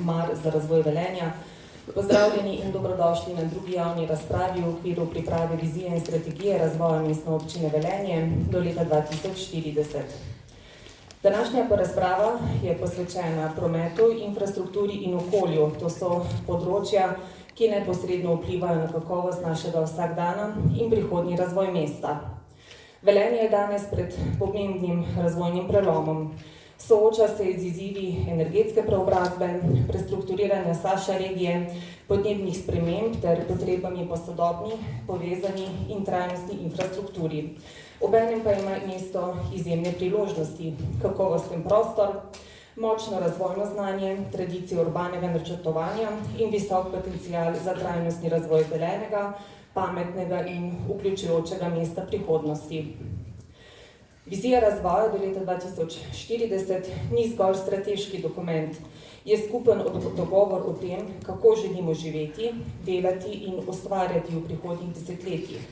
mar za razvoj Velenja. Pozdravljeni in dobrodošli na drugi javni razpravi v okviru priprave vizije in strategije razvoja Mestne občine Velenje do leta 2040. Današnja razprava je posvečena prometu, infrastrukturi in okolju. To so področja, ki neposredno vplivajo na kakovost našega vsakdana in prihodnji razvoj mesta. Velenje je danes pred pomembnim razvojnim prelomom. Sooča se z izzivi energetske preobrazbe, prestrukturiranja SAŠA regije, podnebnih sprememb ter potrebami po sodobni, povezani in trajnostni infrastrukturi. Obenem pa ima mesto izjemne priložnosti, kakovosten prostor, močno razvojno znanje, tradicijo urbanega načrtovanja in visok potencial za trajnostni razvoj zelenega, pametnega in vključujočega mesta prihodnosti. Vizija razvoja do leta 2040 ni zgolj strateški dokument, je skupen dogovor o tem, kako želimo živeti, delati in ustvarjati v prihodnjih desetletjih.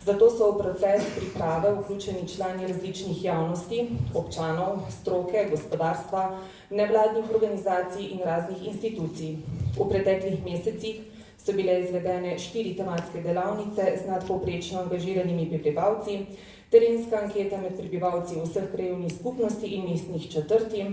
Zato so v proces priprave vključeni člani različnih javnosti, občanov, stroke, gospodarstva, nevladnih organizacij in raznih institucij. V preteklih mesecih so bile izvedene 4 tematske delavnice z nadpovprečno angažiranimi prebivalci, terenska anketa med prebivalci vseh krajevnih skupnosti in mestnih četrti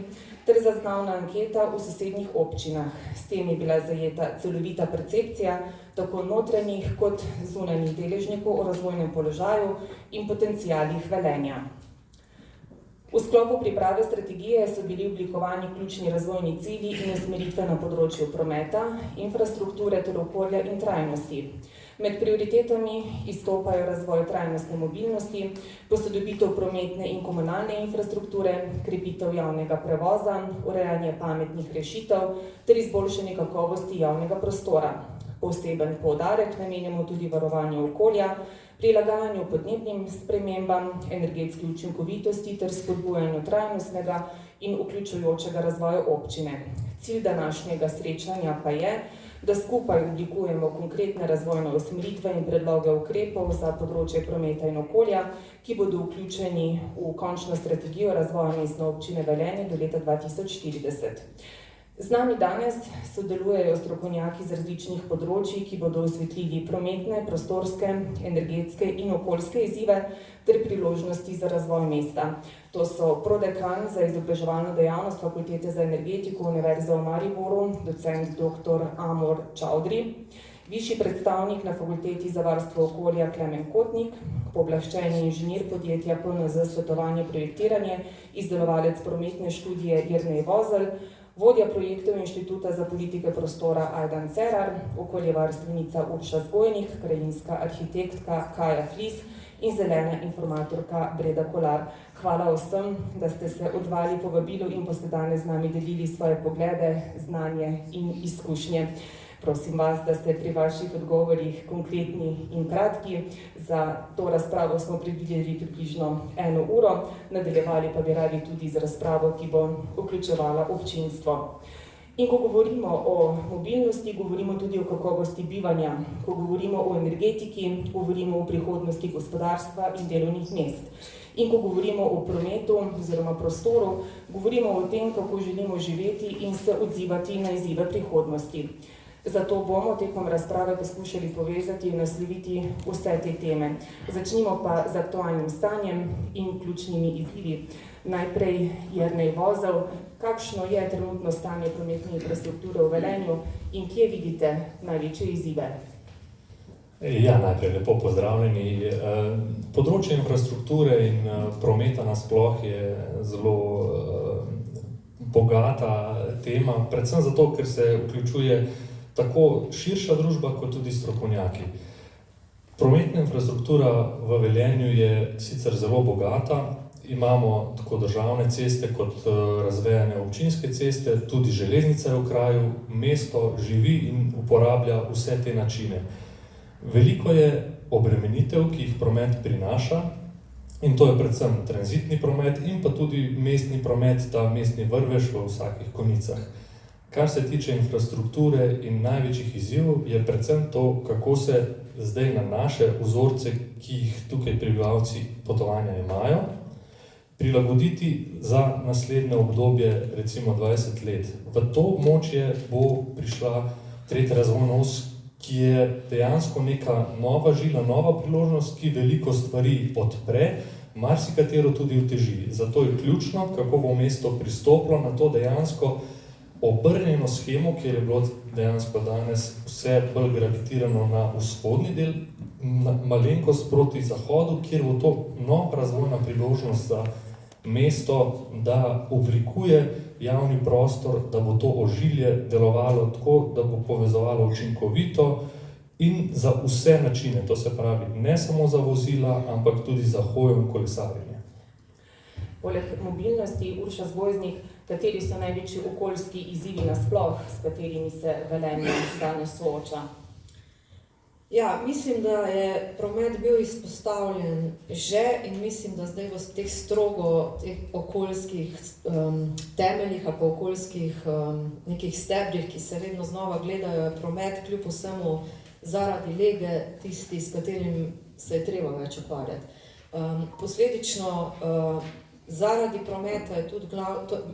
ter zaznavna anketa v sosednjih občinah. S tem je bila zajeta celovita percepcija tako notranjih kot zunanjih deležnikov o razvojnem položaju in potencialih Velenja. V sklopu priprave strategije so bili oblikovani ključni razvojni cilji in usmeritve na področju prometa, infrastrukture ter okolja in trajnosti. Med prioritetami izstopajo razvoj trajnostne mobilnosti, posodobitev prometne in komunalne infrastrukture, krepitev javnega prevoza, urejanje pametnih rešitev ter izboljšanje kakovosti javnega prostora. Poseben poudarek namenjamo tudi varovanju okolja, prilagajanju podnebnim spremembam, energetski učinkovitosti ter spodbujanju trajnostnega in vključujočega razvoja občine. Cilj današnjega srečanja pa je, da skupaj oblikujemo konkretne razvojne usmeritve in predloge ukrepov za področje prometa in okolja, ki bodo vključeni v končno strategijo razvoja Mestne občine Velenje do leta 2040. Z nami danes sodelujejo strokovnjaki z različnih področij, ki bodo osvetlili prometne, prostorske, energetske in okoljske izzive ter priložnosti za razvoj mesta. To so prodekan za izobraževalno dejavnost Fakultete za energetiko Univerze v Mariboru, docent dr. Amor Čaudri, višji predstavnik na Fakulteti za varstvo okolja Klemen Kotnik, pooblaščeni inženir podjetja PNZ Svetovanje projektiranje, izdelovalec prometne študije Jernej Vozelj, vodja projektov Inštituta za politike prostora Ajdan Cerar, okoljevarstvenica Urša Zgojnik, krajinska arhitektka Kaja Flis in zelena informatorka Breda Kolar. Hvala vsem, da ste se odzvali povabilu in boste danes z nami delili svoje poglede, znanje in izkušnje. Prosim vas, da ste pri vaših odgovorih konkretni in kratki. Za to razpravo smo predvideli približno 1 uro, nadaljevali pa bi radi tudi z razpravo, ki bo vključevala občinstvo. In ko govorimo o mobilnosti, govorimo tudi o kakovosti bivanja. Ko govorimo o energetiki, govorimo o prihodnosti gospodarstva in delovnih mest. In ko govorimo o prometu oziroma prostoru, govorimo o tem, kako želimo živeti in se odzivati na izzive prihodnosti. Zato bomo tekom razprave poskušali povezati in nasloviti vse te teme. Začnimo pa z aktualnim stanjem in ključnimi izzivi. Najprej Jernej Vozelj, kakšno je trenutno stanje prometne infrastrukture v Velenju in kje vidite največje izzive? Ja, najprej lepo pozdravljeni. Področje infrastrukture in prometa nasploh je zelo bogata tema, predvsem zato, ker se vključuje tako širša družba, kot tudi strokovnjaki. Prometna infrastruktura v Velenju je sicer zelo bogata, imamo tako državne ceste kot razvejane občinske ceste, tudi železnica je v kraju, mesto živi in uporablja vse te načine. Veliko je obremenitev, ki jih promet prinaša, in to je predvsem tranzitni promet in pa tudi mestni promet, ta mestni vrvež v vsakih konicah. Kar se tiče infrastrukture in največjih izzivov, je predvsem to, kako se zdaj na naše vzorce, ki jih tukaj prebivalci potovanja imajo, prilagoditi za naslednje obdobje, recimo 20 let. V to območje bo prišla tretja razvojna os, ki je dejansko neka nova žila, nova priložnost, ki veliko stvari odpre, marsikatero tudi oteži. Zato je ključno, kako bo mesto pristopilo na to dejansko obrnjeno shemo, kjer je bilo dejansko danes vse bolj gravitirano na vzhodni del, malenkost proti zahodu, kjer bo to nova razvojna priložnost za mesto, da oblikuje javni prostor, da bo to ožilje delovalo tako, da bo povezovalo učinkovito in za vse načine, to se pravi ne samo za vozila, ampak tudi za hojo in kolesarjenje. Poleg mobilnosti, Urša Zgojznik, kateri so največji okoljski izzivi nasploh, s katerimi se Velenje danes sooča? Ja, mislim, da je promet bil izpostavljen že in mislim, da zdaj v teh strogo teh okoljskih temeljih ali pa okoljskih nekih stebrih, ki se vedno znova gledajo, je promet kljub vsemu zaradi lege tisti, s katerim se je treba več ukvarjati. Posledično zaradi prometa je tudi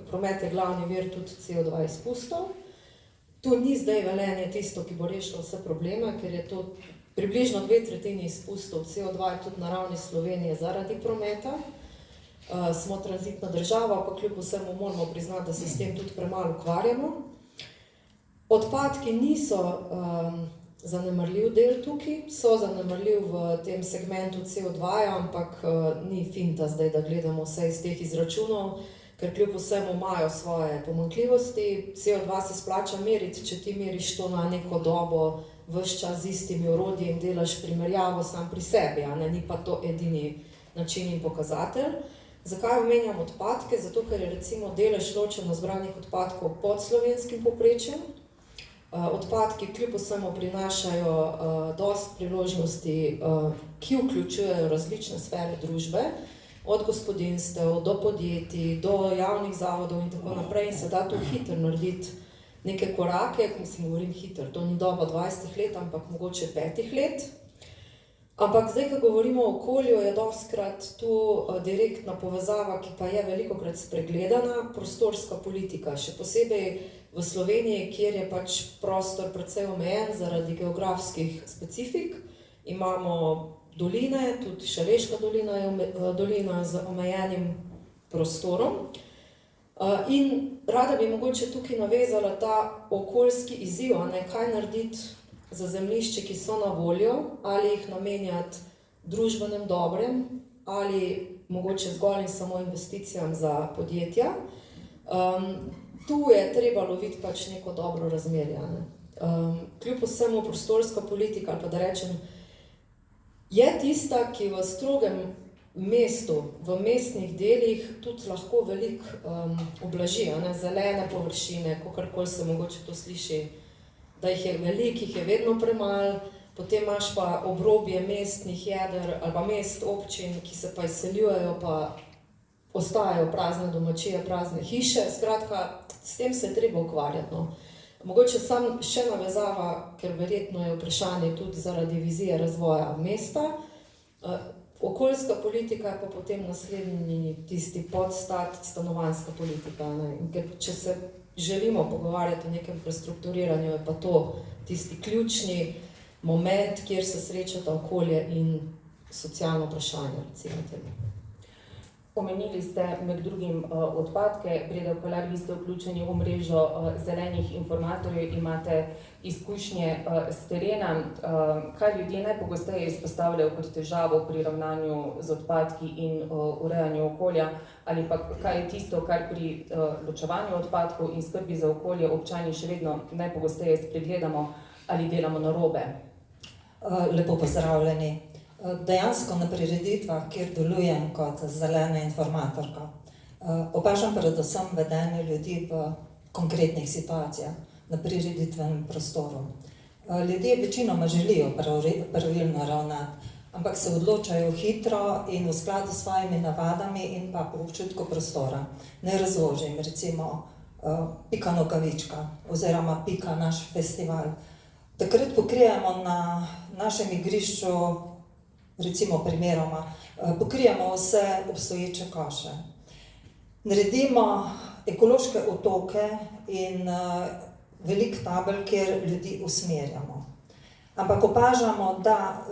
promet je glavni vir tudi CO2 izpustov. To ni zdaj Velenje tisto, ki bo rešilo vse probleme, ker je to približno 2/3 izpustov CO2 tudi na ravni Slovenije zaradi prometa. Smo tranzitna država, pa kljub vsemu moramo priznati, da se s tem tudi premalo ukvarjamo. Odpadki niso zanemarljiv del tukaj, so zanemarljiv v tem segmentu CO2, ampak ni finta zdaj, da gledamo vse iz teh izračunov, ker kljub vsemu imajo svoje pomanjkljivosti. CO2 se splača meriti, če ti meriš to na neko dobo, ves čas z istimi orodji in delaš primerjavo sam pri sebi, ni pa to edini način in pokazatelj. Zakaj omenjam odpadke? Zato, ker je recimo delež ločeno zbranih odpadkov pod slovenskim povprečjem. Odpadki kljub vsemu prinašajo dosti priložnosti, ki vključujejo različne sfere družbe, od gospodinjstev do podjetij, do javnih zavodov in tako naprej, in se da tu hitro narediti neke korake, mislim, govorim hitro, to ni doba 20 let, ampak mogoče 5 let. Ampak zdaj, ko govorimo o okolju, je dostikrat tu direktna povezava, ki pa je velikokrat spregledana, prostorska politika, še posebej v Sloveniji, kjer je pač prostor precej omejen zaradi geografskih specifik. Imamo doline, tudi Šaleška dolina je dolina z omejenim prostorom. In rada bi mogoče tukaj navezala ta okoljski izziv, kaj narediti za zemljišče, ki so na voljo, ali jih namenjati družbenem dobrem, ali mogoče zgolj in samo investicijam za podjetja. Tu je treba loviti pač neko dobro razmerje. Kljub vsemu prostorska politika, ali pa da rečem, je tista, ki v strogem mestu, v mestnih delih tudi lahko veliko ublaži, zelene površine, kakorkoli se mogoče to sliši, da jih je veliko, jih je vedno premalo, potem imaš pa obrobje mestnih jeder ali pa mest, občin, ki se pa izseljujejo, pa ostajajo prazne domačije, prazne hiše. Skratka, s tem se je treba ukvarjati. Mogoče sam še navezava, ker verjetno je vprašanje tudi zaradi vizije razvoja mesta. Okoljska politika je pa potem naslednji tisti podstat, stanovanjska politika. Ker če se želimo pogovarjati o nekem prestrukturiranju, je pa to tisti ključni moment, kjer se srečata okolje in socialno vprašanje, recimo temu. Omenili ste med drugim odpadke, Breda Kolar, vi ste vključeni v mrežo zelenih informatorjev, imate izkušnje s terena. Kaj ljudje najpogosteje izpostavljajo kot težavo pri ravnanju z odpadki in urejanju okolja, ali pa kaj je tisto, kar pri ločevanju odpadkov in skrbi za okolje občani še vedno najpogosteje spregledamo ali delamo narobe? Lepo pozdravljeni. Dejansko na prireditvah, kjer delujem kot zelena informatorka, opažam predvsem vedenje ljudi v konkretnih situacijah na prireditvenem prostoru. Ljudje večinoma želijo pravilno ravnati, ampak se odločajo hitro in v skladu s svojimi navadami in pa po občutku prostora. Ne razložim, recimo Pika Nogavička oziroma Pika naš festival. Takrat pokrijemo na našem igrišču, recimo primeroma, pokrijemo vse obstoječe koše. naredimo ekološke otoke in velik tabel, kjer ljudi usmerjamo. Ampak opažamo, da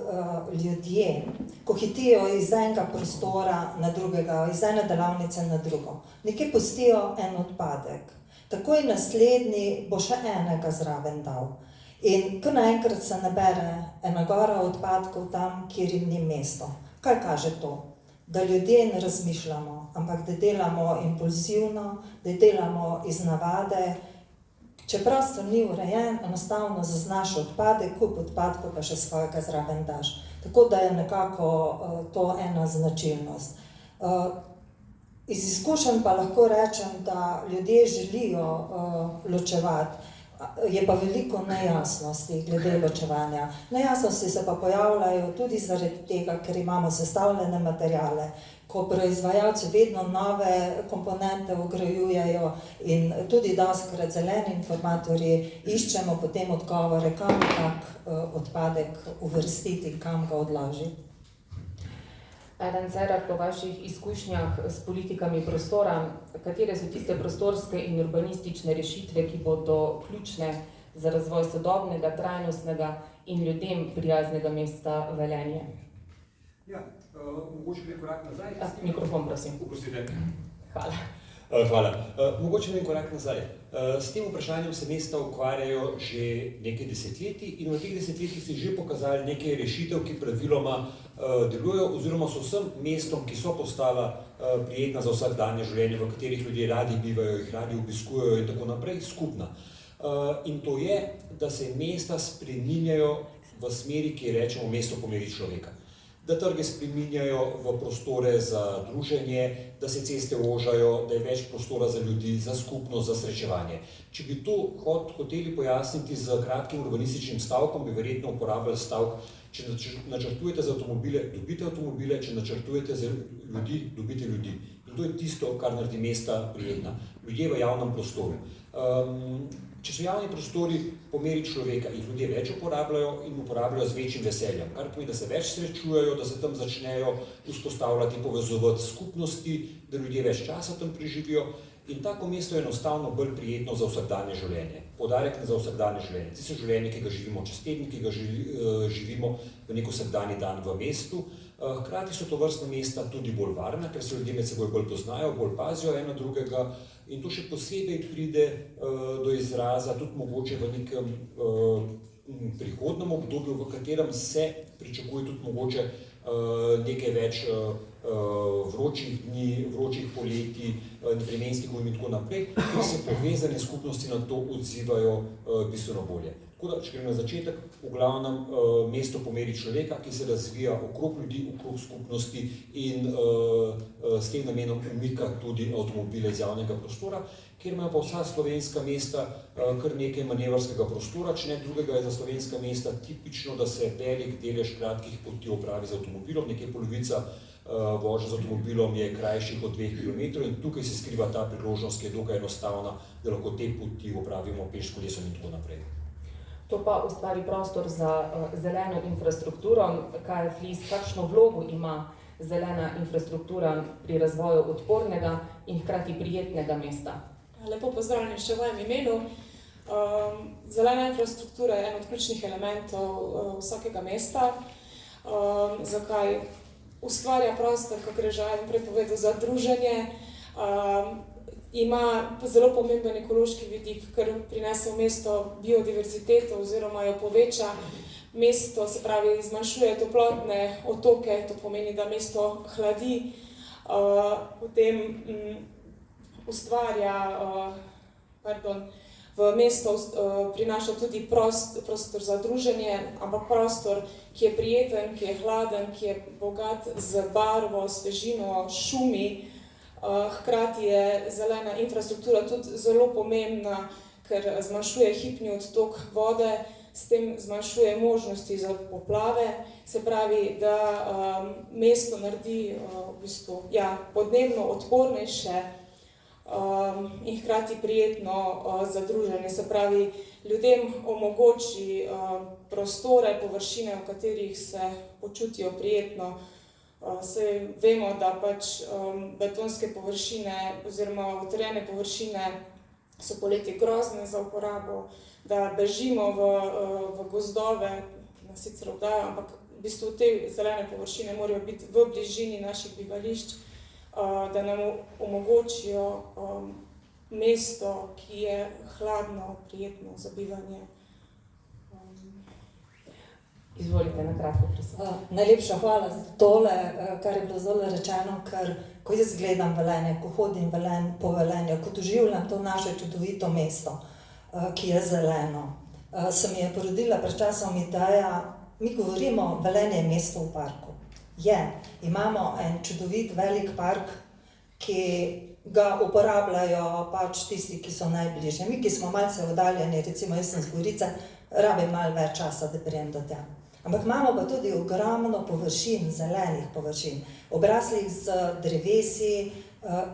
ljudje, ko hitijo iz enega prostora na drugega, iz ene delavnice na drugo, nekje pustijo en odpadek, takoj naslednji bo še enega zraven dal. In kar naenkrat se nabere ena gora odpadkov tam, kjer jim ni mesto. Kaj kaže to? Da ljudje ne razmišljamo, ampak da delamo impulzivno, da delamo iz navade. Če prostor ni urejen, enostavno zaznaš odpadek, kup odpadkov pa še svojega zraven daš. Tako da je nekako to ena značilnost. Iz izkušenj pa lahko rečem, da ljudje želijo ločevati. Je pa veliko nejasnosti glede ločevanja. Nejasnosti se pa pojavljajo tudi zaradi tega, ker imamo sestavljene materiale, ko proizvajalci vedno nove komponente vgrajujejo in tudi dostikrat zeleni informatorji iščemo potem odgovore, kam tak odpadek uvrstiti, kam ga odložiti. Eden Cerar, po vaših izkušnjah s politikami prostora, katere so tiste prostorske in urbanistične rešitve, ki bodo ključne za razvoj sodobnega, trajnostnega in ljudem prijaznega mesta Velenje? Ja, mogoče nekaj korak nazaj. Mikrofon, prosim. Oprostite. Hvala. Hvala. Mogoče nekaj korak nazaj. S tem vprašanjem se mesta ukvarjajo že nekaj desetletij in v teh desetletjih se že pokazali nekaj rešitev, ki praviloma delujejo oziroma so vsem mestom, ki so postala prijetna za vsakdanje življenje, v katerih ljudje radi bivajo, jih radi obiskujejo in tako naprej, skupna. In to je, da se mesta spreminjajo v smeri, ki rečemo mesto po meri človeka. Da trge spreminjajo v prostore za druženje, da se ceste ožajo, da je več prostora za ljudi, za skupnost, za srečevanje. Če bi to hoteli pojasniti z kratkim urbanističnim stavkom, bi verjetno uporabljali stavk: če načrtujete za avtomobile, dobite avtomobile, če načrtujete za ljudi, dobite ljudi. In to je tisto, kar naredi mesta prijetna. Ljudje v javnem prostoru. Če so javni prostori po meri človeka, jih ljudje več uporabljajo in uporabljajo z večjim veseljem, kar pomeni, da se več srečujejo, da se tam začnejo vzpostavljati, povezovati skupnosti, da ljudje več časa tam preživijo in tako mesto je enostavno bolj prijetno za vsakdanje življenje. Poudarek za vsakdanje življenje. Tisto življenje, ki ga živimo čez teden, ki ga živimo v nek vsakdanji dan v mestu. Hkrati so to vrstna mesta tudi bolj varna, ker se ljudje med seboj bolj poznajo, bolj pazijo eno drugega in to še posebej pride do izraza tudi mogoče v nekem prihodnem obdobju, v katerem se pričakuje tudi mogoče nekaj več vročih dni, vročih poletij, vremenskih ujm in tako naprej, ker se povezane skupnosti na to odzivajo bistveno bolje. Tako da, če grem na začetek, v glavnem mesto po meri človeka, ki se razvija okrog ljudi, okrog skupnosti in s tem namenom umika tudi avtomobile iz javnega prostora, kjer imajo pa vsa slovenska mesta kar nekaj manevrskega prostora, če ne drugega je za slovenska mesta tipično, da se velik delež kratkih poti opravi z avtomobilom, nekaj polovica vožnje z avtomobilom je krajših od 2 km in tukaj se skriva ta priložnost, ki je dokaj enostavna, da lahko te poti opravimo peš, kolesom in tako naprej. To pa ustvari prostor za zeleno infrastrukturo. Kaj je Flis, kakšno vlogo ima zelena infrastruktura pri razvoju odpornega in hkrati prijetnega mesta? Lepo pozdravljeni še v mojem imenu. Zelena infrastruktura je en od ključnih elementov vsakega mesta. Zakaj? Ustvarja prostor, kako je že prej povedal, za druženje. Ima zelo pomemben ekološki vidik, ker prinese v mesto biodiverziteto oziroma jo poveča. Mesto, se pravi, zmanjšuje toplotne otoke, to pomeni, da mesto hladi. Potem ustvarja, v mesto prinaša tudi prostor za druženje, ampak prostor, ki je prijeten, ki je hladen, ki je bogat z barvo, svežino, šumi. Hkrati je zelena infrastruktura tudi zelo pomembna, ker zmanjšuje hipni odtok vode, s tem zmanjšuje možnosti za poplave. Se pravi, da mesto naredi podnebno odpornejše in hkrati prijetno za druženje. Se pravi, ljudem omogoči prostore, površine, v katerih se počutijo prijetno, Saj vemo, da pač betonske površine oziroma utrjene površine so poleti grozne za uporabo, da bežimo v gozdove, ki nas sicer obdajajo, ampak v bistvu te zelene površine morajo biti v bližini naših bivališč, da nam omogočijo mesto, ki je hladno, prijetno za bivanje. Izvolite, na kratko, prosim. Najlepša hvala za tole, kar je bilo zelo rečeno, ker ko jaz gledam Velenje, ko hodim po Velenju, ko doživljam to naše čudovito mesto, ki je zeleno, se mi je porodila pred časom ideja, mi govorimo, Velenje je mesto v parku. Imamo en čudovit velik park, ki ga uporabljajo pač tisti, ki so najbližje. Mi, ki smo malce oddaljeni, recimo jaz sem z Gorice, rabim malo več časa, da pridem do tja. Ampak imamo pa tudi ogromno površin, zelenih površin, obraslih z drevesi,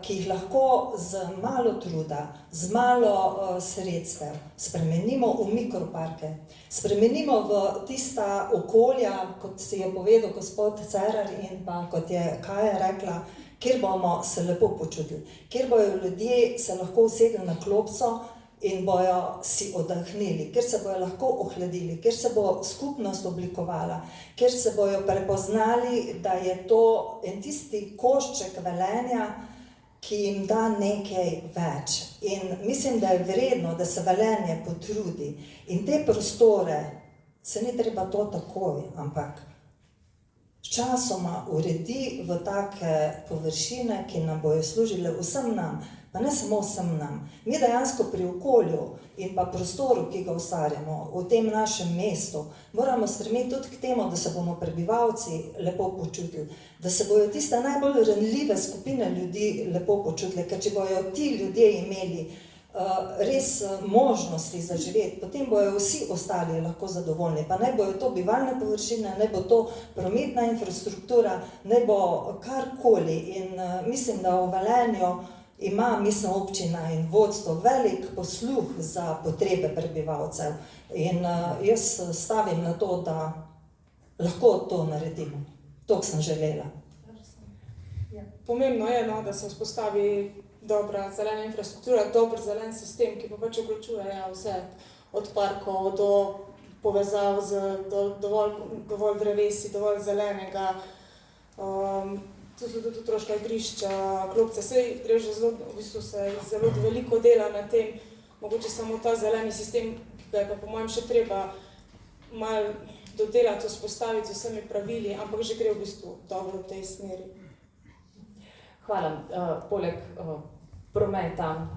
ki jih lahko z malo truda, z malo sredstev spremenimo v mikroparke, spremenimo v tista okolja, kot si je povedal gospod Cerar in pa kot je Kaja rekla, kjer bomo se lepo počutili, kjer bojo ljudje se lahko usedli na klopco in bojo si oddahnili, kjer se bojo lahko ohladili, kjer se bo skupnost oblikovala, kjer se bojo prepoznali, da je to en tisti košček Velenja, ki jim da nekaj več. In mislim, da je vredno, da se Velenje potrudi in te prostore, se ni treba to takoj, ampak sčasoma uredi v take površine, ki nam bojo služile vsem nam, pa ne samo vsem nam. Mi dejansko pri okolju in pa prostoru, ki ga ustvarjamo v tem našem mestu, moramo stremeti tudi k temu, da se bomo prebivalci lepo počutili, da se bojo tiste najbolj ranljive skupine ljudi lepo počutile, ker če bojo ti ljudje imeli res možnosti za živeti, potem bojo vsi ostali lahko zadovoljni, pa naj bojo to bivalne površine, naj bo to prometna infrastruktura, naj bo karkoli. In mislim, da v Velenju ima mestna občina in vodstvo velik posluh za potrebe prebivalcev. In jaz stavim na to, da lahko to naredimo. To sem želela. Pomembno je, da se vzpostavi dobra zelena infrastruktura, dober zelen sistem, ki pa pač vključuje vse od parkov do povezav z dovolj drevesi, dovolj zelenega, tudi otroška igrišča, klopce, saj gre že zelo veliko dela na tem, mogoče samo ta zeleni sistem, ki ga je pa po mojem še treba malo dodelati, vzpostaviti z vsemi pravili, ampak že gre v bistvu dobro v tej smeri. Hvala. Poleg prometa,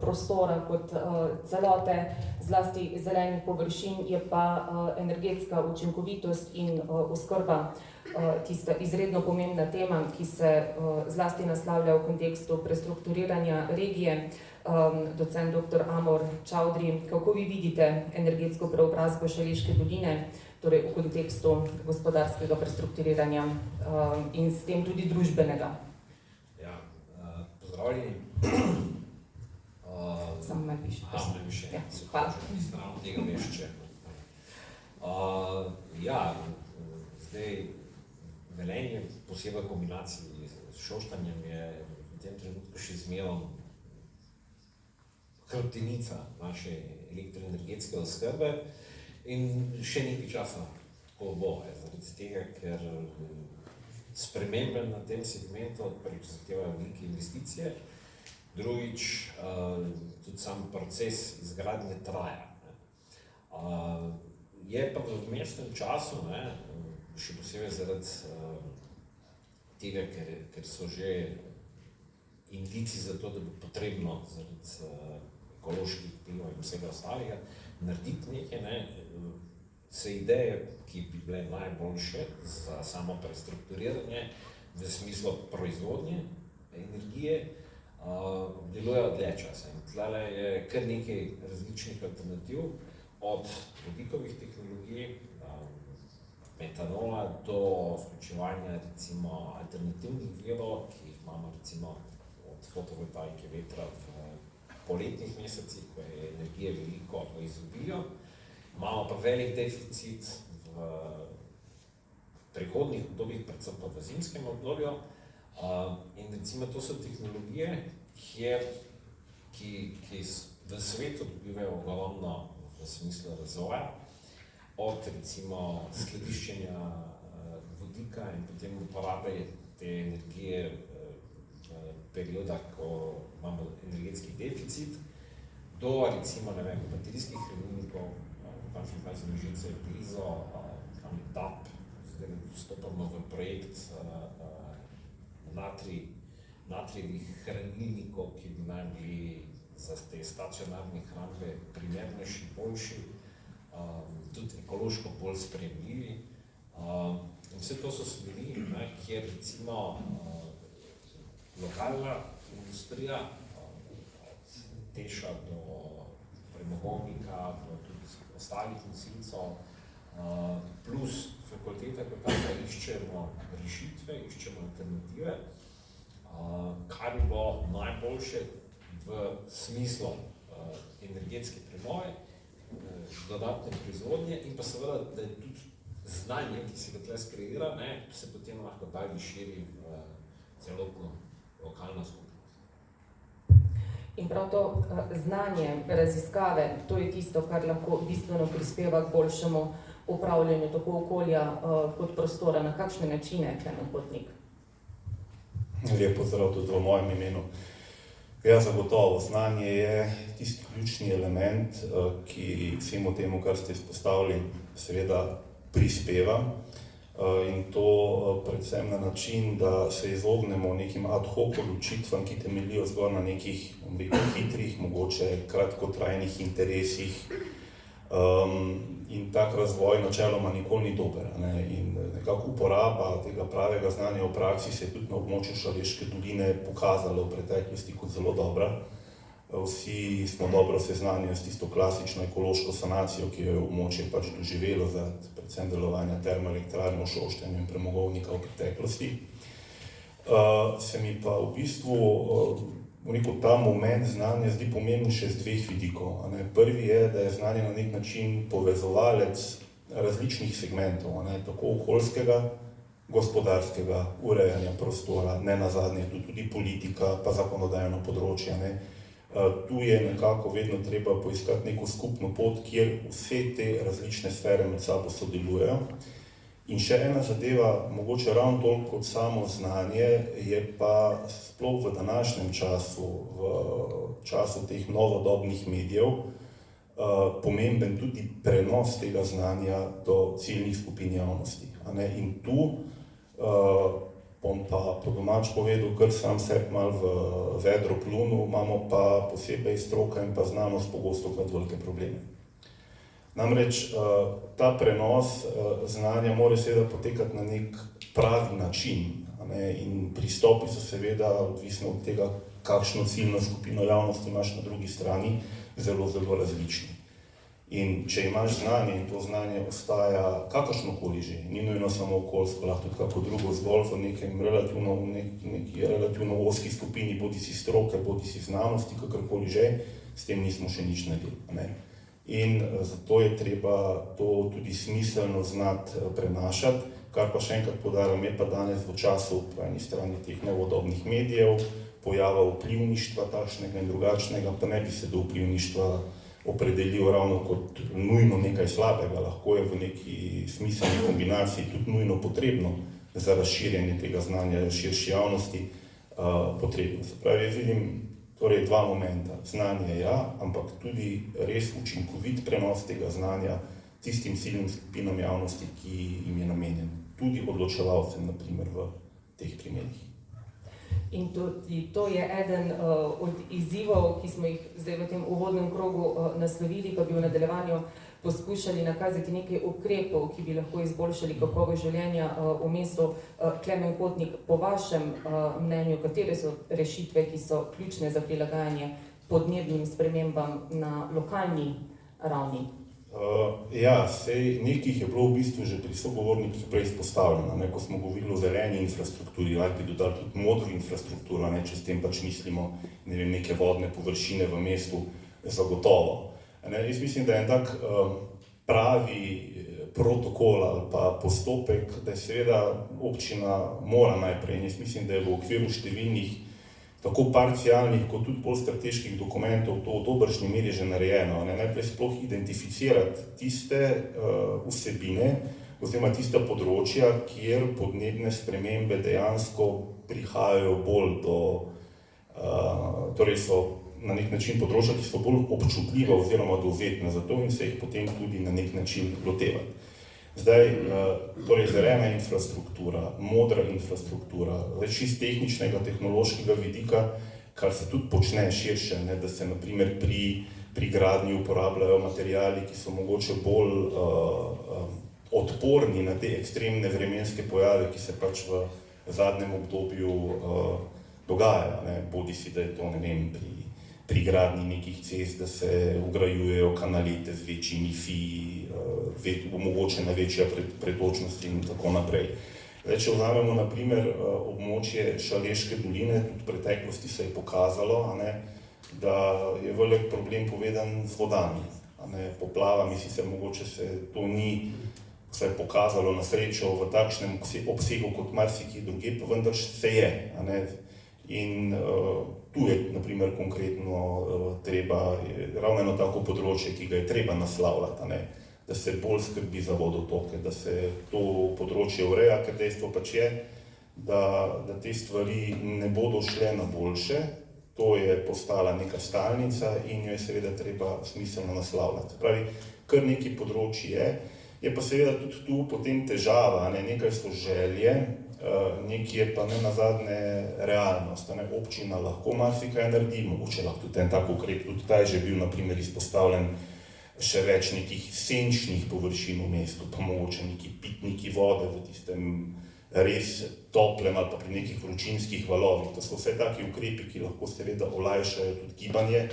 prostora kot celote, zlasti zelenih površin, je pa energetska učinkovitost in oskrba tista izredno pomembna tema, ki se zlasti naslavlja v kontekstu prestrukturiranja regije. Docent dr. Amor Čaudri, kako vi vidite energetsko preobrazbo Šaleške doline, torej v kontekstu gospodarskega prestrukturiranja in s tem tudi družbenega? Pozdravljeni. Samo malo piše. Ja, hvala. Tega mešče. Zdaj, Velenje, posebej v kombinaciji s Šoštanjem, je v tem trenutku še zmerom hrbtenica naše elektroenergetske oskrbe in še nekaj časa, ko bo. Zaradi tega, ker spremembe na tem segmentu zahtevajo velike investicije, drugič, tudi sam proces izgradnje traja. Je pa v vmesnem času, še posebej zaradi tega, ker so že indici za to, da bo potrebno zaradi ekoloških vplivov in vsega ostalega narediti nekaj, se ideje, ki bi bile najboljše za samo prestrukturiranje v smislu proizvodnje energije, delujejo dlje časa. In tlele je kar nekaj različnih alternativ, od vodikovih tehnologij, metanola do vključevanja recimo alternativnih virov, ki jih imamo recimo od fotovoltaike vetra v poletnih mesecih, ko je energije veliko v izobilju. Imamo pa velik deficit v prihodnih obdobjih, predvsem pa v zimskem obdobju. In recimo to so tehnologije, ki v svetu dobivajo ogromno v smislu razvoja, od recimo skladiščenja vodika in potem uporabe te energije v periodah, ko imamo energetski deficit, do recimo, ne vem, baterijskih hranilnikov, končni fazi Mežice je blizu, tam je DAP, zdaj vstopamo v projekt natrijevih hranilnikov, ki bi naj bili za te stacionarne hrambe primernejši, boljši, tudi ekološko bolj sprejemljivi. In vse to so smeri, kjer recimo lokalna industrija, od Teša do premogovnika, do tudi ostalih nosilcev, plus fakultete, kot tako iščemo rešitve, iščemo alternative, kar bi bilo najboljše v smislu energetske prenove, dodatne proizvodnje in pa seveda, da je tudi znanje, ki se ga tle skreira, se potem lahko dalje širi v celotno lokalno skupnost. In prav to znanje, raziskave, to je tisto, kar lahko bistveno prispeva k boljšemu upravljanju tako okolja kot prostora. Na kakšne načine, Klemen Kotnik? Lep pozdrav tudi v mojem imenu. Ja, zagotovo, znanje je tisti ključni element, ki vsemu temu, kar ste izpostavili, seveda prispeva. In to predvsem na način, da se izognemo nekim ad hoc odločitvam, ki temeljijo zgolj na nekih, hitrih, mogoče kratkotrajnih interesih. In tak razvoj načeloma nikoli ni dober. In nekako uporaba tega pravega znanja v praksi se je tudi na območju Šaleške doline pokazala v preteklosti kot zelo dobra. Vsi smo dobro seznanjeni s tisto klasično ekološko sanacijo, ki jo je območje pač doživelo zaradi predvsem delovanja termoelektrarne v Šoštanju in premogovnika v preteklosti. Se mi pa v bistvu ta moment znanja zdi pomemben še z dveh vidikov. Prvi je, da je znanje na nek način povezovalec različnih segmentov, tako okoljskega, gospodarskega, urejanja prostora, ne nazadnje tudi politika, pa zakonodajno področje. Tu je nekako vedno treba poiskati neko skupno pot, kjer vse te različne sfere med sabo sodelujejo. In še ena zadeva, mogoče ravno toliko kot samo znanje, je pa sploh v današnjem času, v času teh novodobnih medijev, pomemben tudi prenos tega znanja do ciljnih skupin javnosti. In tu bom pa po domač povedal, kar sam sebi malo v vedro plunil, imamo pa posebej stroka in pa znanost pogosto krat velike probleme. Namreč ta prenos znanja mora seveda potekati na nek pravi način, in pristopi so seveda odvisno od tega, kakšno ciljno skupino javnosti imaš na drugi strani, zelo, zelo različni. In če imaš znanje in to znanje ostaja kakršnokoli že, ni nujno samo okoljsko, lahko tudi kako drugo, zgolj v neki relativno ozki skupini, bodi si stroke, bodi si znanosti, kakorkoli že, s tem nismo še nič naredili. In zato je treba to tudi smiselno znati prenašati, kar pa še enkrat poudarjam, je pa danes v času po eni strani teh novodobnih medijev, pojava vplivništva takšnega in drugačnega, pa ne bi se do vplivništva opredelil ravno kot nujno nekaj slabega, lahko je v neki smiselni kombinaciji tudi nujno potrebno za razširjanje tega znanja širši javnosti potrebno. Se pravi, jaz vidim torej dva momenta. Znanje ja, ampak tudi res učinkovit prenos tega znanja tistim ciljnim skupinam javnosti, ki jim je namenjen. Tudi odločevalcem, na primer, v teh primerih. In tudi to je eden od izzivov, ki smo jih zdaj v tem uvodnem krogu naslovili, ko bi v nadaljevanju poskušali nakazati nekaj ukrepov, ki bi lahko izboljšali kakovost življenja v mestu. Klemen Kotnik, po vašem mnenju, katere so rešitve, ki so ključne za prilagajanje podnebnim spremembam na lokalni ravni? Ja, sej nekih je bilo v bistvu že pri sogovornikih prej izpostavljeno, ko smo govorili o zeleni infrastrukturi, ali bi dodali tudi modro infrastrukturo, če s tem pač mislimo neke vodne površine v mestu, zagotovo. Jaz mislim, da je en tak protokol ali pa postopek, da je seveda občina mora najprej, in jaz mislim, da je v okviru številnih tako parcialnih kot tudi bolj strateških dokumentov to v dobršni meri že narejeno. Najprej sploh identificirati tiste vsebine oziroma tista področja, kjer podnebne spremembe dejansko prihajajo bolj do, torej so na nek način področja, ki so bolj občutljiva oziroma dovzetna za to in se jih potem tudi na nek način lotevati. Zdaj, torej zelena infrastruktura, modra infrastruktura, več iz tehničnega, tehnološkega vidika, kar se tudi počne širše, da se na primer pri gradnji uporabljajo materiali, ki so mogoče bolj odporni na te ekstremne vremenske pojave, ki se pač v zadnjem obdobju dogajajo. Bodi si, da je to, ne vem, pri gradnji nekih cest, da se vgrajujejo kanalete z večjimi omogočena večja pretočnost in tako naprej. Če vzamemo na primer območje Šaleške doline, tudi v preteklosti se je pokazalo, da je velik problem povezan z vodami, poplavami, sicer mogoče se to ni vsaj pokazalo na srečo v takšnem obsegu kot marsikje drugje, pa vendar se je. In tu je, na primer, konkretno treba ravno eno tako področje, ki ga je treba naslavljati, da se bolj skrbi za vodotoke, da se to področje ureja, ker dejstvo pač je, da te stvari ne bodo šle na boljše, to je postala neka stalnica in jo je seveda treba smiselno naslavljati. Pravi, kar nekaj področji je pa seveda tudi tu potem težava, nekaj so želje, nekaj je pa nenazadnje realnost. Občina lahko marsikaj naredi, mogoče lahko tudi en tak ukrep, tudi ta je že bil na primer izpostavljen še več nekih senčnih površin v mestu, pa mogoče neki pitniki vode v tistem res toplem ali pa pri nekih vročinskih valovih. To so vse taki ukrepi, ki lahko seveda olajšajo tudi gibanje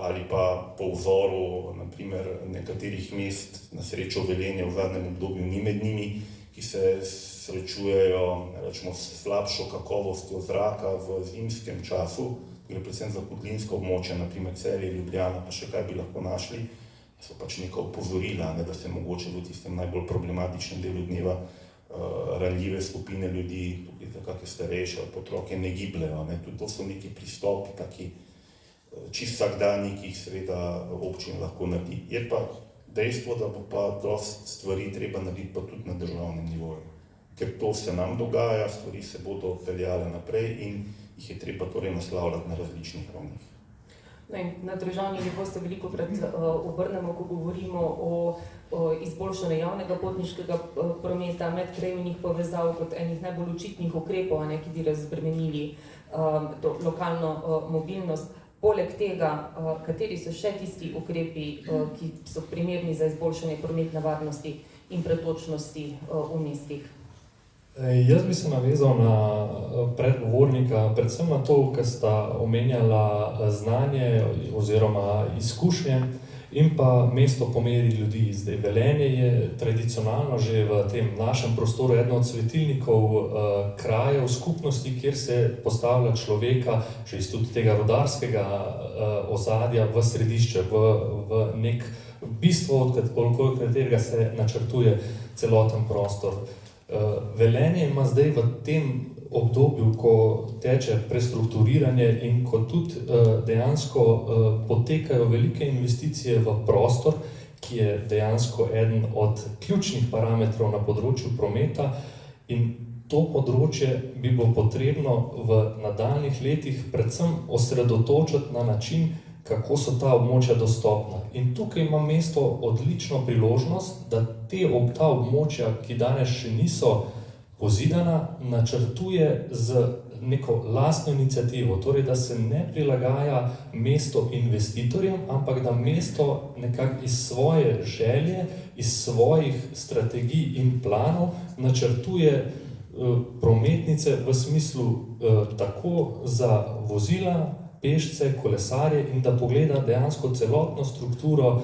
ali pa po vzoru na primer nekaterih mest, na srečo Velenje v zadnjem obdobju ni med njimi, ki se srečujejo rečemo, s slabšo kakovostjo zraka v zimskem času, gre predvsem za kotlinska območja, na primer Celje, Ljubljana, pa še kaj bi lahko našli, so pač neka opozorila, da se mogoče v tistem najbolj problematičnem delu dneva ranljive skupine ljudi, tudi za kakšne starejše ali otroke, ne gibljajo. Tudi to so neki pristopi, taki čisto vsakdanji, ki jih seveda občina lahko naredi. Je pa dejstvo, da bo pa dosti stvari treba narediti pa tudi na državnem nivoju. Ker to se nam dogaja, stvari se bodo peljale naprej in jih je treba torej naslavljati na različnih ravnih. Na državni nivo se velikokrat obrnemo, ko govorimo o izboljšanju javnega potniškega prometa, medkrajevnih povezav kot enih najbolj očitnih ukrepov, ki bi razbremenili to lokalno mobilnost. Poleg tega, kateri so še tisti ukrepi, ki so primerni za izboljšanje prometne varnosti in pretočnosti v mestih? Jaz bi se navezal na predgovornika, predvsem na to, kar sta omenjala znanje oziroma izkušnje in pa mesto po meri ljudi. Zdaj, Velenje je tradicionalno že v tem našem prostoru eno od svetilnikov krajev skupnosti, kjer se postavlja človeka že iz tudi tega rudarskega ozadja v središče, v nek bistvo, okoli katerega se načrtuje celoten prostor. Velenje ima zdaj v tem obdobju, ko teče prestrukturiranje in ko tudi dejansko potekajo velike investicije v prostor, ki je dejansko eden od ključnih parametrov na področju prometa, in to področje bi bilo potrebno v nadaljnjih letih predvsem osredotočiti na način, kako so ta območja dostopna. In tukaj ima mesto odlično priložnost, da ta območja, ki danes še niso pozidana, načrtuje z neko lastno iniciativo, torej da se ne prilagaja mesto investitorjem, ampak da mesto nekako iz svoje želje, iz svojih strategij in planov načrtuje prometnice v smislu tako za vozila, pešce, kolesarje in da pogleda dejansko celotno strukturo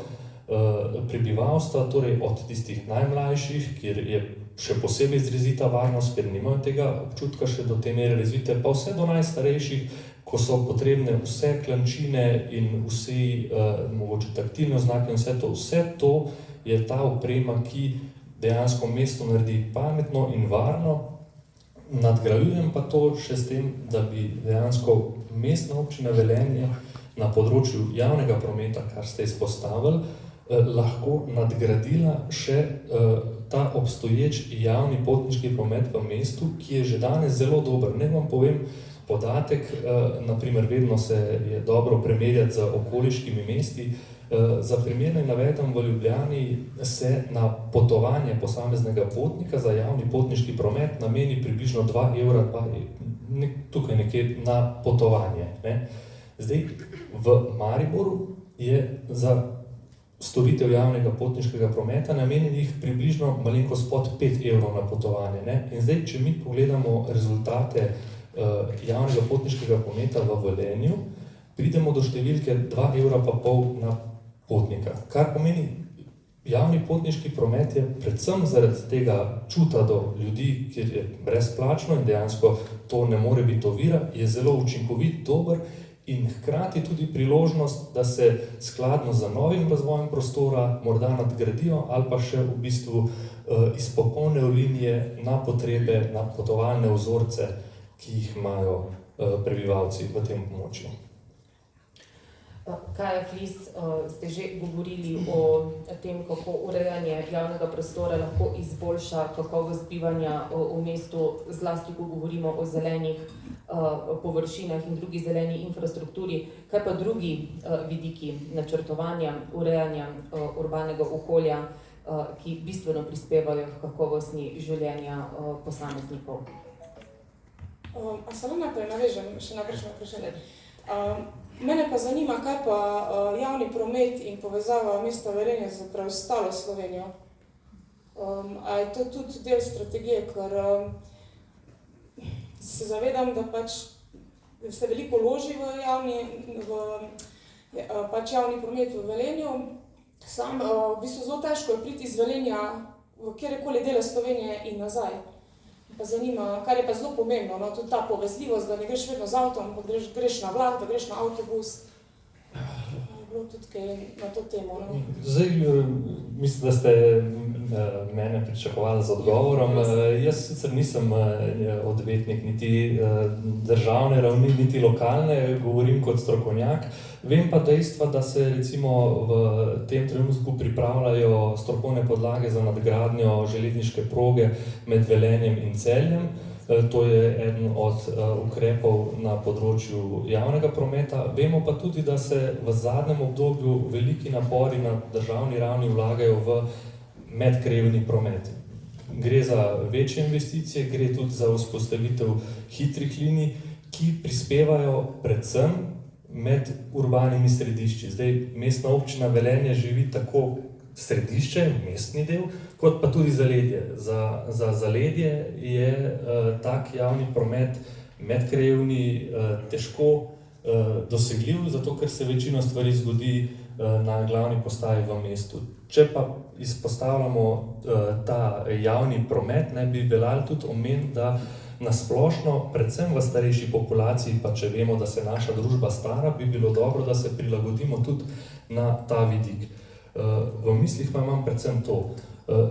prebivalstva, torej od tistih najmlajših, kjer je še posebej izrazita varnost, ker nimajo tega občutka še do te mere razvite, pa vse do najstarejših, ko so potrebne vse klančine in vsi mogoče taktilne oznake in vse to je ta oprema, ki dejansko mesto naredi pametno in varno. Nadgrajujem pa to še s tem, da bi dejansko Mestna občina Velenje na področju javnega prometa, kar ste izpostavili, lahko nadgradila še ta obstoječ javni potniški promet v mestu, ki je že danes zelo dober. Ne vam povem podatek, naprimer vedno se je dobro primerjati z okoliškimi mesti. Za primer naj navedem, v Ljubljani se na potovanje posameznega potnika za javni potniški promet nameni približno 2 evra, tukaj nekje na potovanje. Ne. Zdaj, v Mariboru je za storitev javnega potniškega prometa namenjenih približno malenkost pod 5 evrov na potovanje. Ne. In zdaj, če mi pogledamo rezultate javnega potniškega prometa v Velenju, pridemo do številke 2,5 evra na potnika. Kar pomeni, javni potniški promet je predvsem zaradi tega čuta do ljudi, kjer je brezplačno in dejansko to ne more biti ovira, je zelo učinkovit, dober in hkrati tudi priložnost, da se skladno z novim razvojem prostora morda nadgradijo ali pa še v bistvu izpopolnijo linije na potrebe, na potovalne vzorce, ki jih imajo prebivalci v tem območju. Kaja Flis, ste že govorili o tem, kako urejanje javnega prostora lahko izboljša kakovost bivanja v mestu, zlasti ko govorimo o zelenih površinah in drugi zeleni infrastrukturi. Kaj pa drugi vidiki načrtovanja, urejanja urbanega okolja, ki bistveno prispevajo k kakovosti življenja posameznikov? A samo najprej navežem še najprej vprašanje. Mene pa zanima, kaj pa javni promet in povezava mesta Velenje z preostalo Slovenijo. A je to tudi del strategije, ker se zavedam, da pač se veliko loži v javni promet v Velenju. V bistvu zelo težko je priti iz Velenja v kjerkoli dele Slovenije in nazaj. Pa zanima, kar je pa zelo pomembno, no, tudi ta povezljivost, da ne greš vedno z avtom, pa greš na vlak, da greš na avtobus. Je bilo tudi kaj na to temo, no? Zdaj, mislim, da ste mene pričakovali z odgovorom. Jaz sicer nisem odvetnik niti državne ravni, niti lokalne, govorim kot strokovnjak. Vem pa dejstva, da se recimo v tem trenutku pripravljajo strokovne podlage za nadgradnjo železniške proge med Velenjem in Celjem. To je eden od ukrepov na področju javnega prometa. Vemo pa tudi, da se v zadnjem obdobju veliki napori na državni ravni vlagajo v medkrajevni promet. Gre za večje investicije, gre tudi za vzpostavitev hitrih linij, ki prispevajo predvsem med urbanimi središči. Zdaj, Mestna občina Velenje živi tako središče, mestni del, kot pa tudi zaledje. Za zaledje je tak javni promet medkrajevni težko dosegljiv, zato ker se večino stvari zgodi na glavni postaji v mestu. Če pa izpostavljamo ta javni promet, ne bi veljalo tudi omeniti, da na splošno, predvsem v starejši populaciji, pa če vemo, da se naša družba stara, bi bilo dobro, da se prilagodimo tudi na ta vidik. V mislih pa imam predvsem to.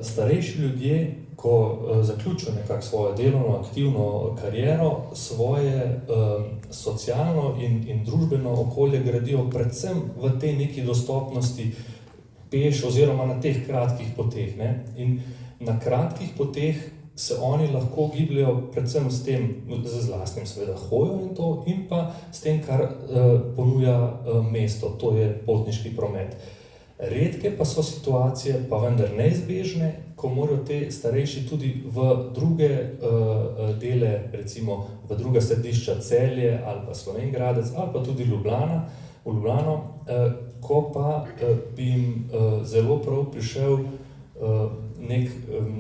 Starejši ljudje, ko zaključijo nekako svojo delovno, aktivno kariero, svoje socialno in družbeno okolje gradijo predvsem v tej neki dostopnosti peš oziroma na teh kratkih poteh. Ne? In na kratkih poteh se oni lahko gibljajo predvsem s tem, z lastnim seveda hojo in to, in pa s tem, kar ponuja mesto, to je potniški promet. Redke pa so situacije, pa vendar neizbežne, ko morajo te starejši tudi v druge dele, recimo v druga središča Celje ali pa Slovenj Gradec ali pa tudi Ljubljano, ko pa bi jim zelo prav prišel nek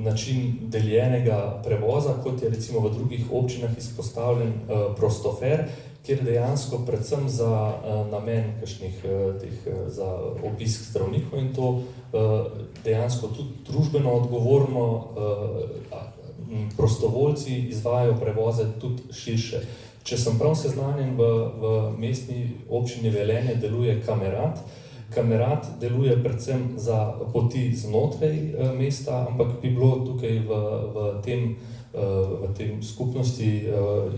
način deljenega prevoza, kot je recimo v drugih občinah izpostavljen Prostofer, kjer dejansko predvsem za namen kakšnih za obisk zdravnikov in to dejansko tudi družbeno odgovorno prostovoljci izvajajo prevoze tudi širše. Če sem prav seznanjen, v Mestni občini Velenje deluje Kamerat, Kamerat deluje predvsem za poti znotraj mesta, ampak bi bilo tukaj v tem skupnosti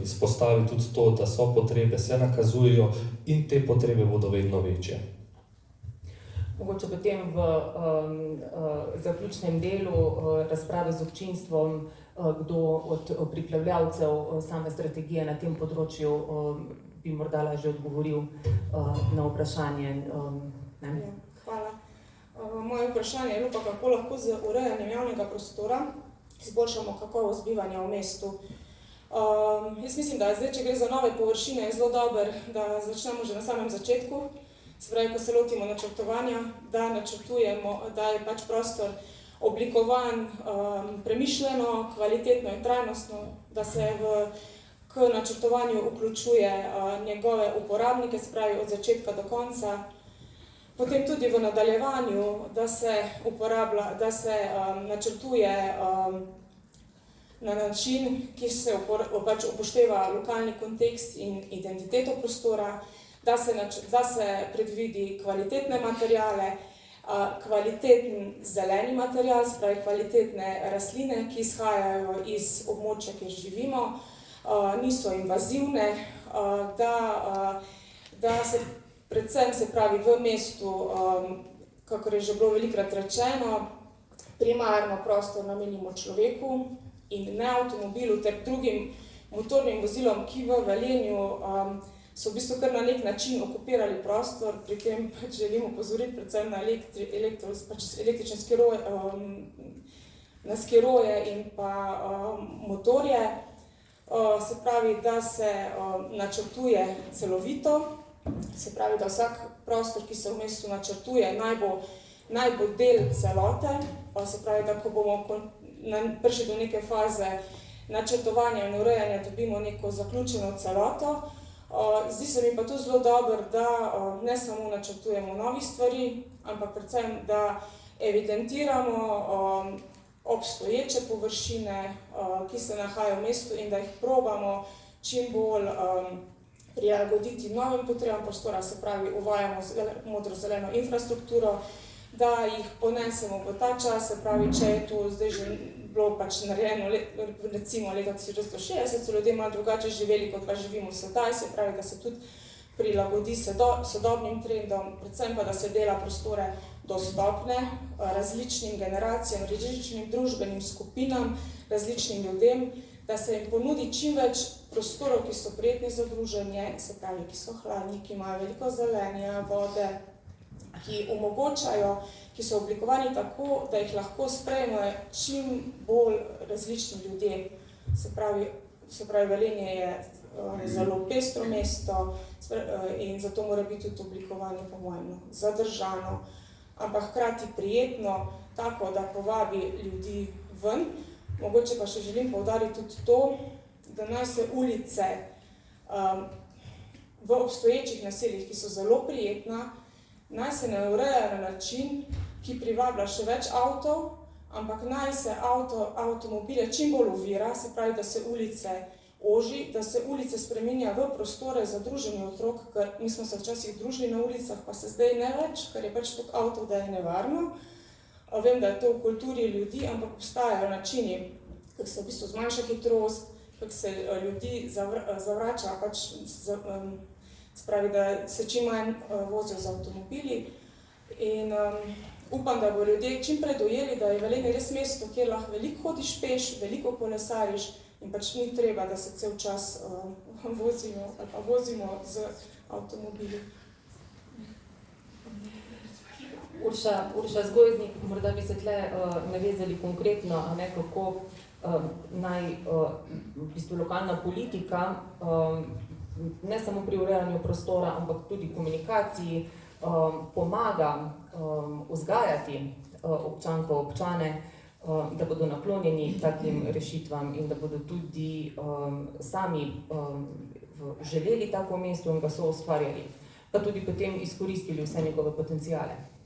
izpostaviti tudi to, da so potrebe se nakazujejo in te potrebe bodo vedno večje. Mogoče potem v zaključnem delu razprave z občinstvom, kdo od pripravljavcev same strategije na tem področju bi morda lažje odgovoril na vprašanje. Ja, hvala. Moje vprašanje je bilo pa, kako lahko z urejanjem javnega prostora izboljšamo kakovost bivanja v mestu. Jaz mislim, da zdaj, če gre za nove površine, je zelo dobro, da začnemo že na samem začetku. Se pravi, ko se lotimo načrtovanja, da načrtujemo, da je pač prostor oblikovan premišljeno, kvalitetno in trajnostno, da se k načrtovanju vključuje njegove uporabnike, se pravi od začetka do konca. Potem tudi v nadaljevanju, da se načrtuje na način, ki se pač upošteva lokalni kontekst in identiteto prostora, da se predvidi kvalitetne materiale, kvaliteten zeleni material, se pravi kvalitetne rastline, ki izhajajo iz območja, kjer živimo, niso invazivne, da se predvsem, se pravi, v mestu, kakor je že bilo velikokrat rečeno, primarno prostor namenimo človeku in ne avtomobilu ter drugim motornim vozilom, ki v Velenju so v bistvu kar na nek način okupirali prostor, pri tem želim opozoriti predvsem na električne skiroje in pa motorje. Se pravi, da se načrtuje celovito, se pravi, da vsak prostor, ki se v mestu načrtuje, naj bo del celote, se pravi, da ko bomo prišli do neke faze načrtovanja in urejanja, dobimo neko zaključeno celoto. Zdi se mi pa tu zelo dobro, da ne samo načrtujemo novih stvari, ampak predvsem, da evidentiramo obstoječe površine, ki se nahajajo v mestu in da jih probamo čim bolj prilagoditi novim potrebam prostora, se pravi, uvajamo modro-zeleno infrastrukturo, da jih ponesemo v ta čas, se pravi, če je to zdaj že bilo pač narejeno, recimo leta 1960, so ljudje malo drugače živeli, kot pa živimo sedaj, se pravi, da se tudi prilagodi sodobnim trendom, predvsem pa, da se dela prostore dostopne različnim generacijam, različnim družbenim skupinam, različnim ljudem, da se jim ponudi čim več prostorov, ki so prijetni za druženje, se pravi, ki so hladni, ki imajo veliko zelenja, vode, ki omogočajo, ki so oblikovani tako, da jih lahko sprejmejo čim bolj različni ljudje. Se pravi, Velenje je zelo pestro mesto in zato mora biti tudi oblikovanje, po mojem, zadržano, ampak hkrati prijetno, tako, da povabi ljudi ven. Mogoče pa še želim poudariti tudi to, da naj se ulice v obstoječih naseljih, ki so zelo prijetna, naj se ne urejajo na način, ki privablja še več avtov, ampak naj se avtomobile čim bolj ovira, se pravi, da se ulice oži, da se ulice spreminja v prostore za druženje otrok, ker mi smo se včasih družili na ulicah, pa se zdaj ne več, ker je pač toliko avtov, da je nevarno. Vem, da je to v kulturi ljudi, ampak obstajajo načini, kako se v bistvu zmanjša hitrost, kako se ljudi zavrača, pač spravi, da se čim manj vozijo z avtomobili. In upam, da bo ljudje čim prej dojeli, da je Velenje res mesto, kjer lahko veliko hodiš peš, veliko kolesariš in pač ni treba, da se cel čas vozimo z avtomobili. Urša Zgojznik, morda bi se tle navezali konkretno, kako naj v bistvu lokalna politika ne samo pri urejanju prostora, ampak tudi komunikaciji pomaga vzgajati občanke, občane, da bodo naklonjeni takim rešitvam in da bodo tudi sami želeli tako mesto in ga so ustvarjali, pa tudi potem izkoristili vse njegove potencijale.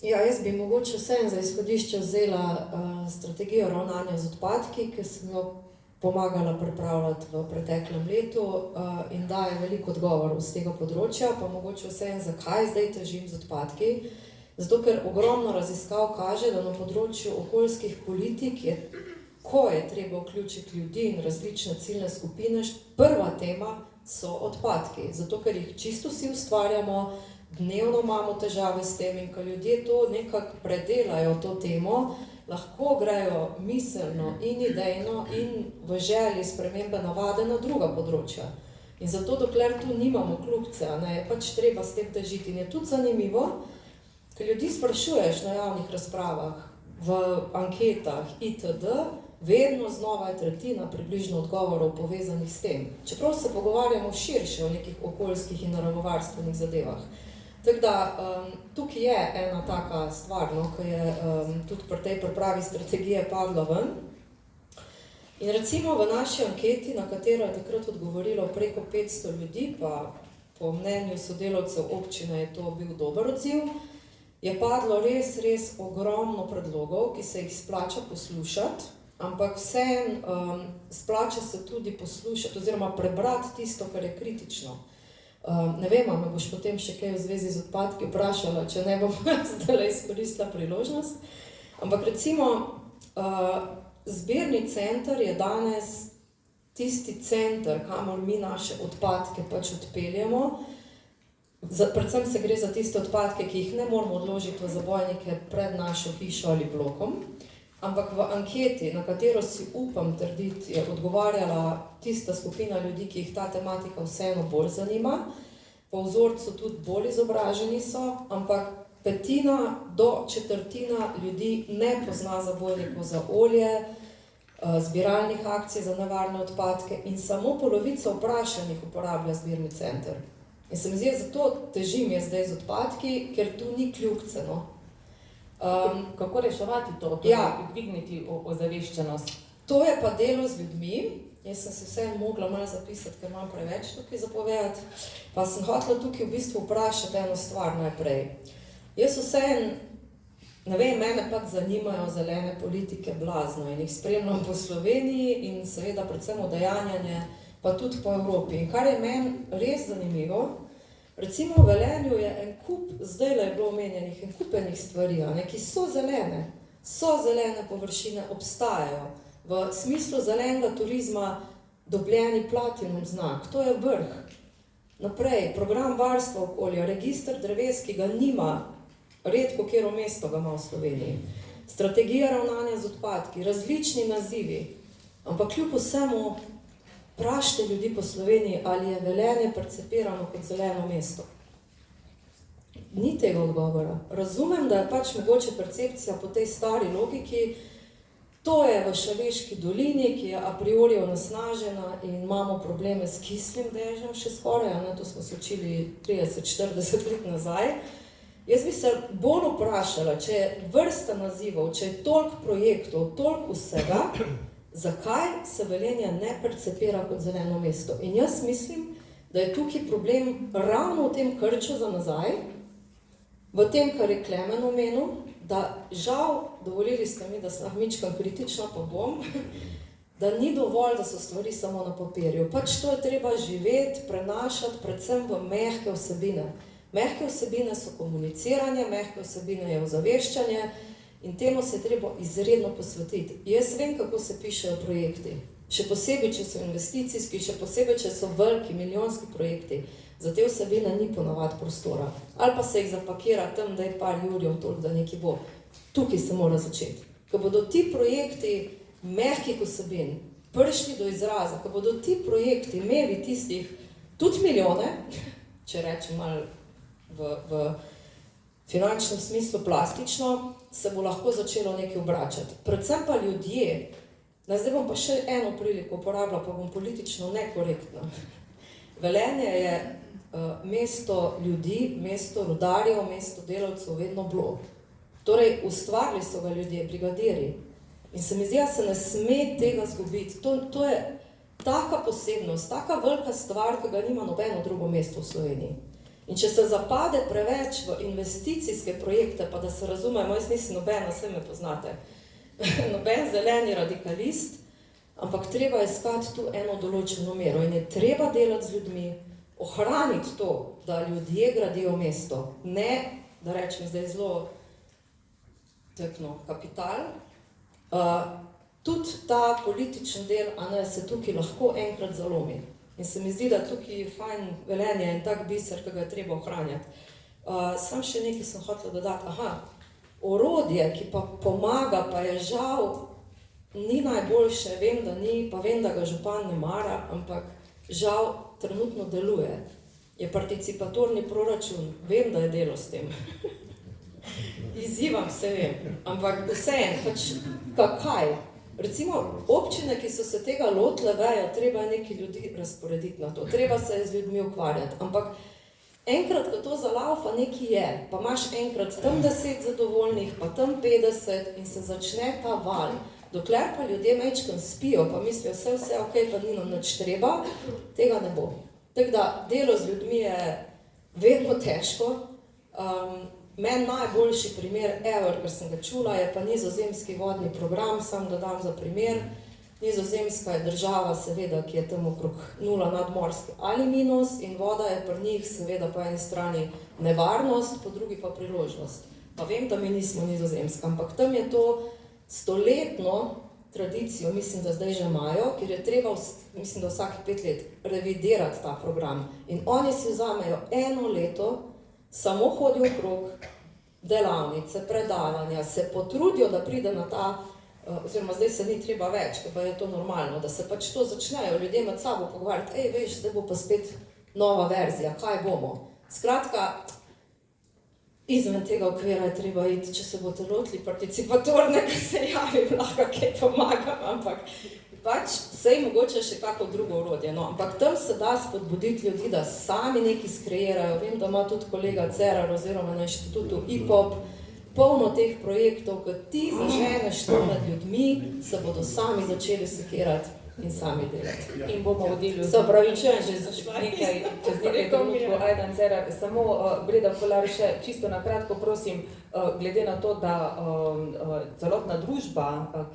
Ja, jaz bi mogoče vseeno za izhodišče vzela strategijo ravnanja z odpadki, ki sem jo pomagala pripravljati v preteklem letu in daje veliko odgovorov z tega področja, pa mogoče vseeno, zakaj zdaj težim z odpadki. Zato, ker ogromno raziskav kaže, da na področju okoljskih politik je, ko je treba vključiti ljudi in različne ciljne skupine, prva tema so odpadki. Zato, ker jih čisto vsi ustvarjamo, dnevno imamo težave s tem in ko ljudje to nekako predelajo, to temo, lahko grejo miselno in idejno in v želji spremembe navade na druga področja. In zato, dokler tu nimamo kljubice, je pač treba s tem težiti. In je tudi zanimivo, ker ljudi sprašuješ na javnih razpravah, v anketah itd., vedno znova je tretjina približno odgovorov povezanih s tem. Čeprav se pogovarjamo širše o nekih okoljskih in naravovarstvenih zadevah. Tako da, tukaj je ena taka stvar, ki je tudi pri tej pripravi strategije padla ven. In recimo v naši anketi, na katero je takrat odgovorilo preko 500 ljudi, pa po mnenju sodelavcev občine je to bil dober odziv, je padlo res ogromno predlogov, ki se jih splača poslušati, ampak vseeno splača se tudi poslušati oziroma prebrati tisto, kar je kritično. Ne vem, me boš potem še kaj v zvezi z odpadki vprašala, če ne bom zdaj izkoristila priložnost. Ampak recimo, zbirni center je danes tisti center, kamor mi naše odpadke pač odpeljemo. Predvsem se gre za tiste odpadke, ki jih ne moramo odložiti v zabojnike pred našo hišo ali blokom. Ampak v anketi, na katero si upam trditi, je odgovarjala tista skupina ljudi, ki jih ta tematika vseeno bolj zanima. Po vzorcu tudi bolj izobraženi so, ampak 1/5 do 1/4 ljudi ne pozna zabojnikov za olje, zbiralnih akcij za nevarne odpadke in samo polovica vprašanih uporablja zbirni center. In se mi zdi, zato težim jaz zdaj z odpadki, ker tu ni kljubice, no. Kako reševati to, dvigniti ozaveščenost? To je pa delo z ljudmi. Jaz sem se vseeno mogla malo zapisati, ker imam preveč tukaj zapovedati. Pa sem hotela tukaj v bistvu vprašati eno stvar najprej. Jaz vseeno, ne vem, mene pač zanimajo zelene politike blazno in jih spremljam po Sloveniji in seveda predvsem udejanjanje, pa tudi po Evropi. In kar je meni res zanimivo, recimo v Velenju je en kup, zdajle je bilo omenjenih, en kup enih stvari, ki so zelene površine, obstajajo. V smislu zelenega turizma dobljeni platinum znak, to je vrh. Naprej, program varstva okolja, register dreves, ki ga nima, redko katero mesto ga ima v Sloveniji. Strategija ravnanja z odpadki, različni nazivi, ampak kljub vsemu vprašajte ljudi po Sloveniji, ali je Velenje percepirano kot zeleno mesto. Ni tega odgovora. Razumem, da je pač mogoče percepcija po tej stari logiki, to je v Šaleški dolini, ki je a priori onesnažena in imamo probleme s kislim dežjem še skoraj, to smo se učili 30-40 let nazaj. Jaz bi se bolj vprašala, če je vrsta nazivov, če je toliko projektov, toliko vsega, zakaj se Velenje ne percepira kot zeleno mesto. In jaz mislim, da je tukaj problem ravno v tem krču za nazaj, v tem, kar je Klemen omenil, da žal, dovolili ste mi, da sem mičkam kritična, pa bom, da ni dovolj, da so stvari samo na papirju. Pač to je treba živeti, prenašati, predvsem v mehke vsebine. Mehke vsebine so komuniciranje, mehke vsebine je ozaveščanje in temu se je treba izredno posvetiti. Jaz vem, kako se pišejo projekti. Še posebej, če so investicijski, še posebej, če so veliki, milijonski projekti. Za te vsebine ni ponavadi prostora. Ali pa se jih zapakira tam, da je par jurjev toliko, da nekaj bo. Tukaj se mora začeti. Ko bodo ti projekti mehkih vsebin prišli do izraza, ko bodo ti projekti imeli tistih tudi milijone, če rečem malo v finančnem smislu plastično, se bo lahko začelo nekaj obračati. Predvsem pa ljudje, zdaj bom pa še eno priliko uporabila, pa bom politično nekorektna. Velenje je mesto ljudi, mesto rudarjev, mesto delavcev vedno bilo. Torej, ustvarili so ga ljudje, brigadirji. In se mi zdi, da se ne sme tega zgubiti. To je taka posebnost, taka velika stvar, ki ga nima nobeno drugo mesto v Sloveniji. In če se zapade preveč v investicijske projekte, pa da se razumemo, jaz nisem nobena, vse me poznate, noben zeleni radikalist, ampak treba iskati tu eno določeno mero in je treba delati z ljudmi, ohraniti to, da ljudje gradijo mesto, ne, da rečem zdaj zelo tekno, kapital. Tudi ta političen del, a ne, se tukaj lahko enkrat zalomi. In se mi zdi, da tukaj je fajn Velenje in tak biser, ki ga je treba ohranjati. Sam še nekaj sem hotela dodati. Orodje, ki pa pomaga, pa je žal, ni najboljše, vem, da ni, pa vem, da ga župan ne mara, ampak žal trenutno deluje. Je participatorni proračun, vem, da je delo s tem. Izzivam se, vem, ampak vseeno, pač kaj? Recimo, občine, ki so se tega lotile, vejo, treba je neki ljudi razporediti na to, treba se z ljudmi ukvarjati, ampak enkrat, ko to zalaufa, nekaj je, pa imaš enkrat tam 10 zadovoljnih, pa tam 50 in se začne ta val. Dokler pa ljudje majčkeno spijo, pa mislijo, vse ok, pa ni nam nič treba, tega ne bo. Tako da delo z ljudmi je vedno težko. Meni najboljši primer ever, ker sem ga čula, je pa nizozemski vodni program, sam dodam za primer. Nizozemska je država, seveda, ki je tam okrog 0 nadmorski ali minus in voda je pri njih, seveda, po eni strani nevarnost, po drugi pa priložnost. Pa vem, da mi nismo Nizozemska, ampak tam je to stoletno tradicijo, mislim, da zdaj že imajo, ker je treba, mislim, da vsakih 5 let revidirati ta program. In oni si vzamejo 1 leto, samo hodijo okrog, delavnice, predavanja, se potrudijo, da pride na ta, oziroma zdaj se ni treba več, ker pa je to normalno, da se pač to začnejo ljudje med sabo pogovarjati, veš, zdaj bo pa spet nova verzija, kaj bomo. Skratka, izven tega okvira je treba iti, če se boste lotili participatorne, ki se javim, lahko kaj pomagam, ampak pač sej mogoče še kako drugo orodje, no, ampak tam se da spodbuditi ljudi, da sami nekaj skreirajo. Vem, da ima tudi kolega Cerar oziroma na inštitutu IPOP polno teh projektov, ko ti zaženeš to med ljudmi, se bodo sami začeli sekirati in sami delati. In bomo vodili Se opravičujem, že čez nekaj trenutkov, Ajdan Cerar, samo Breda Kolar še čisto na kratko prosim, glede na to, da celotna družba,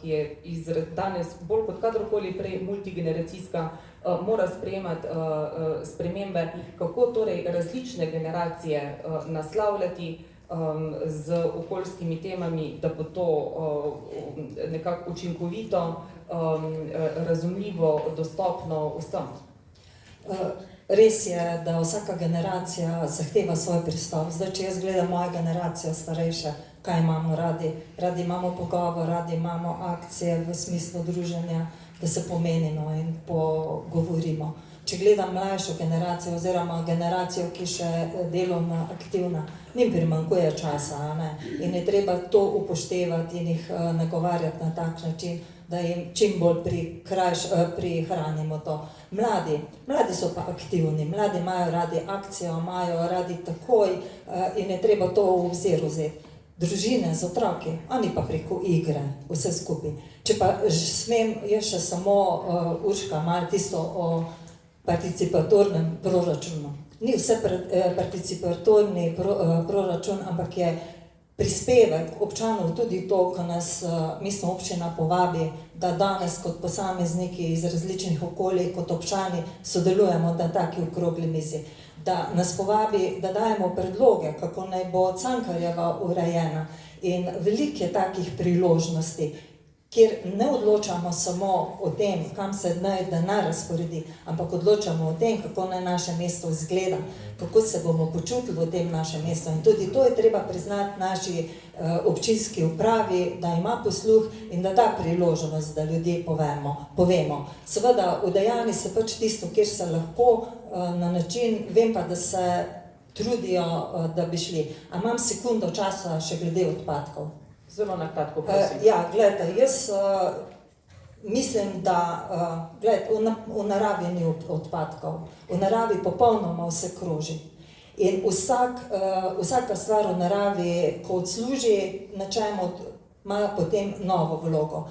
ki je danes bolj kot kadarkoli prej multigeneracijska, mora sprejemati spremembe, kako torej različne generacije naslavljati z okoljskimi temami, da bo to nekako učinkovito, razumljivo, dostopno vsem. Res je, da vsaka generacija zahteva svoj pristop. Zdaj, če jaz gledam mojo generacijo starejše, kaj imamo radi? Radi imamo pogovor, radi imamo akcije v smislu druženja, da se pomenimo in pogovorimo. Če gledam mlajšo generacijo oziroma generacijo, ki še delovno aktivna, njim primanjkuje časa, ne? In je treba to upoštevati in jih nagovarjati na tak način, da jim čim bolj prihranimo to. Mladi so pa aktivni, mladi imajo radi akcijo, imajo radi takoj in je treba to v obzir vzeti. Družine z otroki, oni pa preko igre, vse skupaj. Če pa smem, je še samo Urška, malo tisto o participatornem proračunu. Ni vse participatorni proračun, ampak je prispevek občanov tudi to, ko nas mestna občina povabi, da danes kot posamezniki iz različnih okolij, kot občani sodelujemo na taki okrogli mizi. Da nas povabi, da dajemo predloge, kako naj bo Cankarjeva urejena. In veliko je takih priložnosti, kjer ne odločamo samo o tem, kam se naj denar razporedi, ampak odločamo o tem, kako naj naše mesto izgleda, kako se bomo počutili v tem našem mestu. In tudi to je treba priznati naši občinski upravi, da ima posluh in da da priložnost, da ljudje povemo. Seveda, udejani se pač tisto, kjer se lahko na način, vem pa, da se trudijo, da bi šli. A imam sekundo časa še glede odpadkov? Zelo na kratko, prosim. Ja, gledajte, jaz mislim, da v naravi ni odpadkov. V naravi popolnoma vse kroži. In vsaka stvar v naravi, ko odsluži nečemu, ima potem novo vlogo.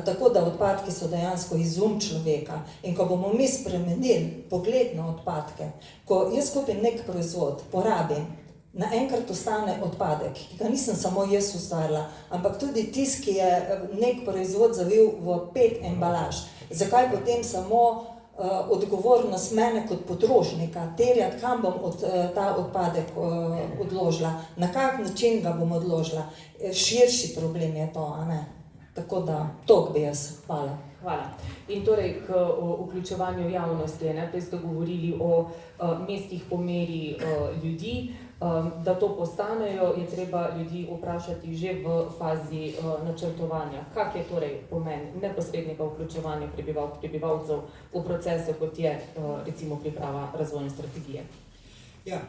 Tako da odpadki so dejansko izum človeka. In ko bomo mi spremenili pogled na odpadke, ko jaz kupim nek proizvod, porabim, naenkrat ostane odpadek, ki ga nisem samo jaz ustvarila, ampak tudi tisti, ki je nek proizvod zavil v 5 embalaž. Zakaj potem samo odgovornost mene kot potrošnika terjati, kam bom ta odpadek odložila, na kak način ga bom odložila. Širši problem je to, a ne? Tako da, toliko bi jaz. Hvala. Hvala. In torej k vključevanju javnosti, prej ste govorili o mestih po meri ljudi, da to postanejo, je treba ljudi vprašati že v fazi načrtovanja. Kak je torej pomen neposrednega vključevanja prebivalcev v procese, kot je recimo priprava razvojne strategije? Ja,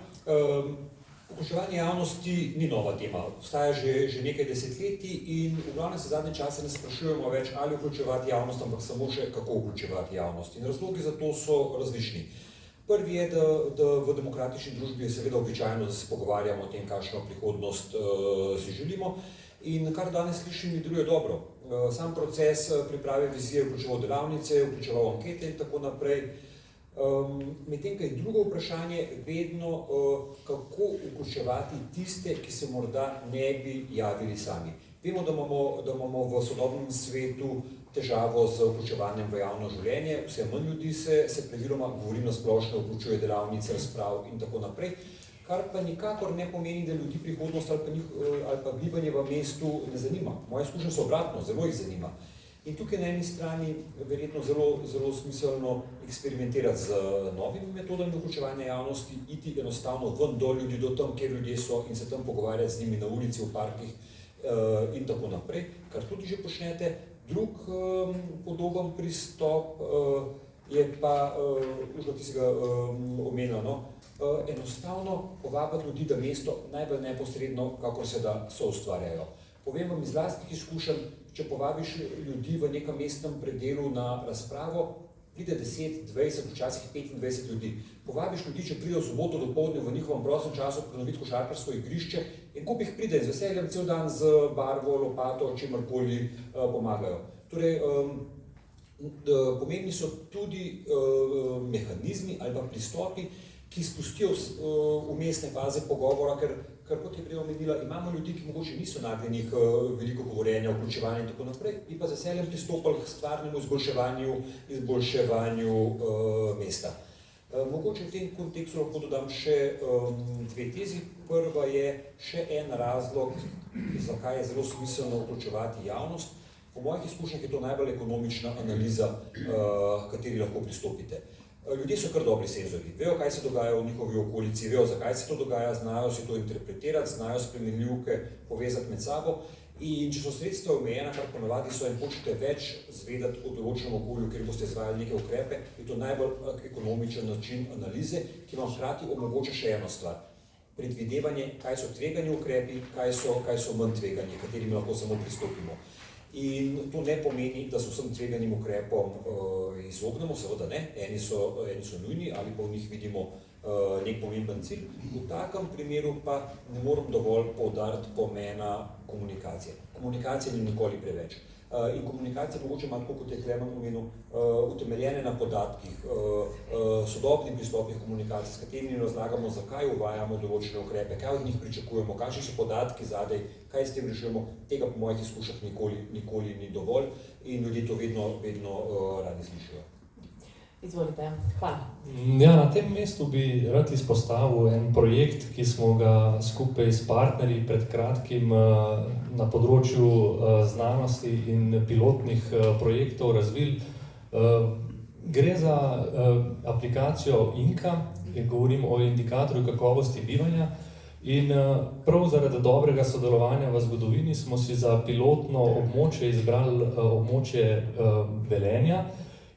vključevanje javnosti ni nova tema, obstaja že nekaj desetletij in v glavnem se zadnje čase ne sprašujemo več, ali vključevati javnost, ampak samo še kako vključevati javnost. In razlogi za to so različni. Prvi je, da v demokratični družbi je seveda običajno, da se pogovarjamo o tem, kakšno prihodnost si želimo. In kar danes slišim, mi deluje dobro. Sam proces priprave vizije vključeval delavnice, vključeval ankete in tako naprej. Medtem, kaj drugo vprašanje, vedno kako vključevati tiste, ki se morda ne bi javili sami. Vemo, da imamo v sodobnem svetu težavo z vključevanjem v javno življenje, vse manj ljudi se praviloma, govorim na splošno, vključuje delavnice, razprav in tako naprej, kar pa nikakor ne pomeni, da ljudi prihodnost ali pa bivanje v mestu ne zanima. Moje izkušnje so obratno, zelo jih zanima. In tukaj na eni strani verjetno zelo smiselno eksperimentirati z novimi metodami vključevanja javnosti, iti enostavno ven do ljudi, do tam, kjer ljudje so in se tam pogovarjati z njimi na ulici, v parkih in tako naprej, kar tudi že počnete. Drug podoben pristop je pa, už ga tistega omenjeno, enostavno povabiti ljudi, da mesto najbolj neposredno, kakor se da, soustvarjajo. Povem vam iz lastnih izkušenj, če povabiš ljudi v nekem mestnem predelu na razpravo, pride 10, 20, včasih 25 ljudi. Povabiš ljudi, če pride v soboto dopoldne v njihovem prostem času prenoviti košarkarsko igrišče, in koliko jih pride z veseljem cel dan z barvo, lopato, čemarkoli pomagajo. Torej, pomembni so tudi mehanizmi ali pa pristopi, ki spustijo vmesne faze pogovora, ker kot je prej omenila, imamo ljudi, ki mogoče niso nagnjeni k veliko govorjenja, vključevanja in tako naprej, in pa z veseljem pristopali k stvarnemu izboljševanju mesta. Mogoče v tem kontekstu lahko dodam še dve tezi. Prva je še en razlog, zakaj je zelo smiselno vključevati javnost. Po mojih izkušnjah je to najbolj ekonomična analiza, kateri lahko pristopite. Ljudje so kar dobri senzorji, vejo, kaj se dogaja v njihovi okolici, vejo, zakaj se to dogaja, znajo si to interpretirati, znajo spremenljivke povezati med sabo. In če so sredstva omejena, kar ponavadi so in hočete več zvedati o določenem okolju, kjer boste izvajali neke ukrepe, je to najbolj ekonomičen način analize, ki vam hkrati omogoča še eno stvar. Predvidevanje, kaj so tvegani ukrepi, kaj so manj tvegani, katerimi lahko samo pristopimo. In to ne pomeni, da so vsem tveganim ukrepom izognemo, seveda ne, eni so nujni ali pa v njih vidimo nek pomemben cilj. V takem primeru pa ne moram dovolj poudariti pomena komunikacije. Komunikacija ni nikoli preveč. In komunikacija mogoče ima, tako kot je Klemen omenil, utemeljene na podatkih, sodobni pristopih komunikacije, s katerimi razlagamo, zakaj uvajamo določene ukrepe, kaj od njih pričakujemo, kakšni so podatki zadaj, kaj s tem rešujemo. Tega po mojih izkušnjah nikoli ni dovolj in ljudje to vedno radi slišijo. Izvolite, hvala. Ja, na tem mestu bi rad izpostavil en projekt, ki smo ga skupaj s partnerji pred kratkim na področju znanosti in pilotnih projektov razvili. Gre za aplikacijo Inka, govorim o indikatorju kakovosti bivanja, in prav zaradi dobrega sodelovanja v zgodovini smo si za pilotno območje izbrali območje Velenja.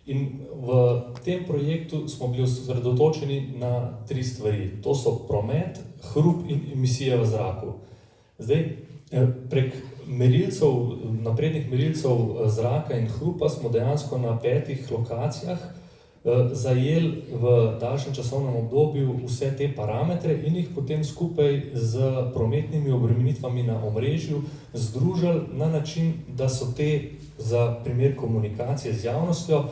In v tem projektu smo bili osredotočeni na 3 stvari. To so promet, hrup in emisije v zraku. Zdaj, prek naprednih merilcev zraka in hrupa smo dejansko na 5 lokacijah zajeli v daljšem časovnem obdobju vse te parametre in jih potem skupaj z prometnimi obremenitvami na omrežju združili na način, da so te za primer komunikacije z javnostjo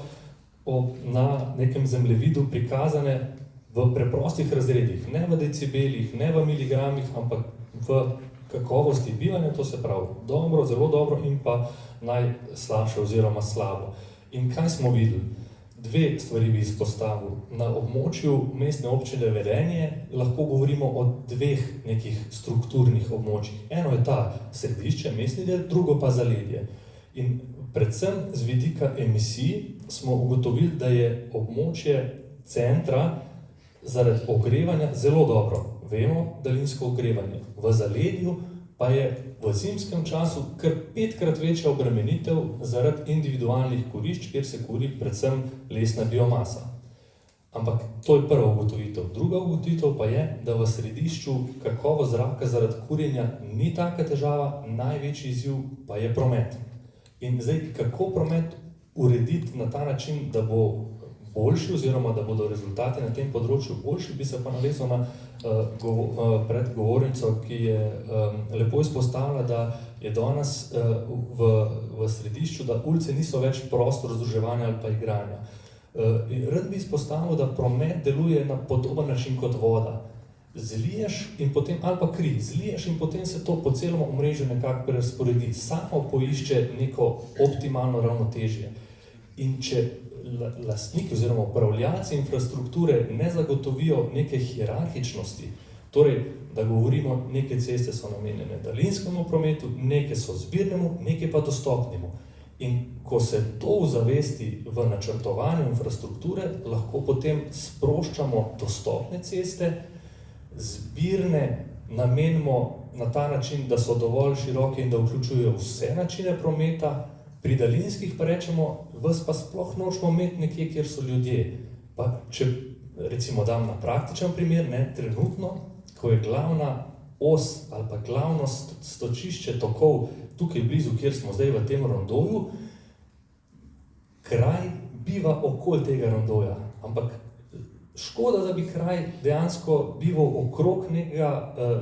na nekem zemljevidu prikazane v v preprostih razredih, ne v decibelih, ne v miligramih, ampak v kakovosti bivanja, to se pravi dobro, zelo dobro in pa najslabše oziroma slabo. In kaj smo videli? Dve stvari bi izpostavil. Na območju mestne občine Velenje lahko govorimo o dveh nekih strukturnih območjih. Eno je ta središče, mestni del, drugo pa zaledje. In predvsem z vidika emisij smo ugotovili, da je območje centra zaradi ogrevanja zelo dobro. Vemo, daljinsko ogrevanje. V zaledju pa je v zimskem času kar 5-krat večja obremenitev zaradi individualnih kurišč, kjer se kuri predvsem lesna biomasa. Ampak to je prva ugotovitev. Druga ugotovitev pa je, da v središču kakovost zraka zaradi kurjenja ni taka težava, največji izziv pa je promet. In zdaj, kako promet urediti na ta način, da bo boljši oziroma da bodo rezultati na tem področju boljši, bi se pa navezal na predgovornico, ki je lepo izpostavila, da je danes v središču, da ulice niso več prostor združevanja ali pa igranja. Rad bi izpostavil, da promet deluje na podoben način kot voda. Zliješ in potem, ali pa kri, zliješ in potem se to po celem omrežju nekako prerazporedi. Samo poišče neko optimalno ravnotežje. In če lastniki oziroma upravljalci infrastrukture ne zagotovijo neke hierarhičnosti, torej, da govorimo, neke ceste so namenjene daljinskemu prometu, neke so zbirnemu, neke pa dostopnemu. In ko se to uzavesti v načrtovanju infrastrukture, lahko potem sproščamo dostopne ceste, zbirne namenimo na ta način, da so dovolj široke in da vključujejo vse načine prometa, pri daljinskih pa rečemo, vas pa sploh nočemo imeti nekje, kjer so ljudje. Pa če recimo dam na praktičen primer, trenutno, ko je glavna os ali pa glavno stočišče tokov tukaj blizu, kjer smo zdaj v tem rondoju, kraj biva okoli tega rondoja. Ampak škoda, da bi kraj dejansko bival okrog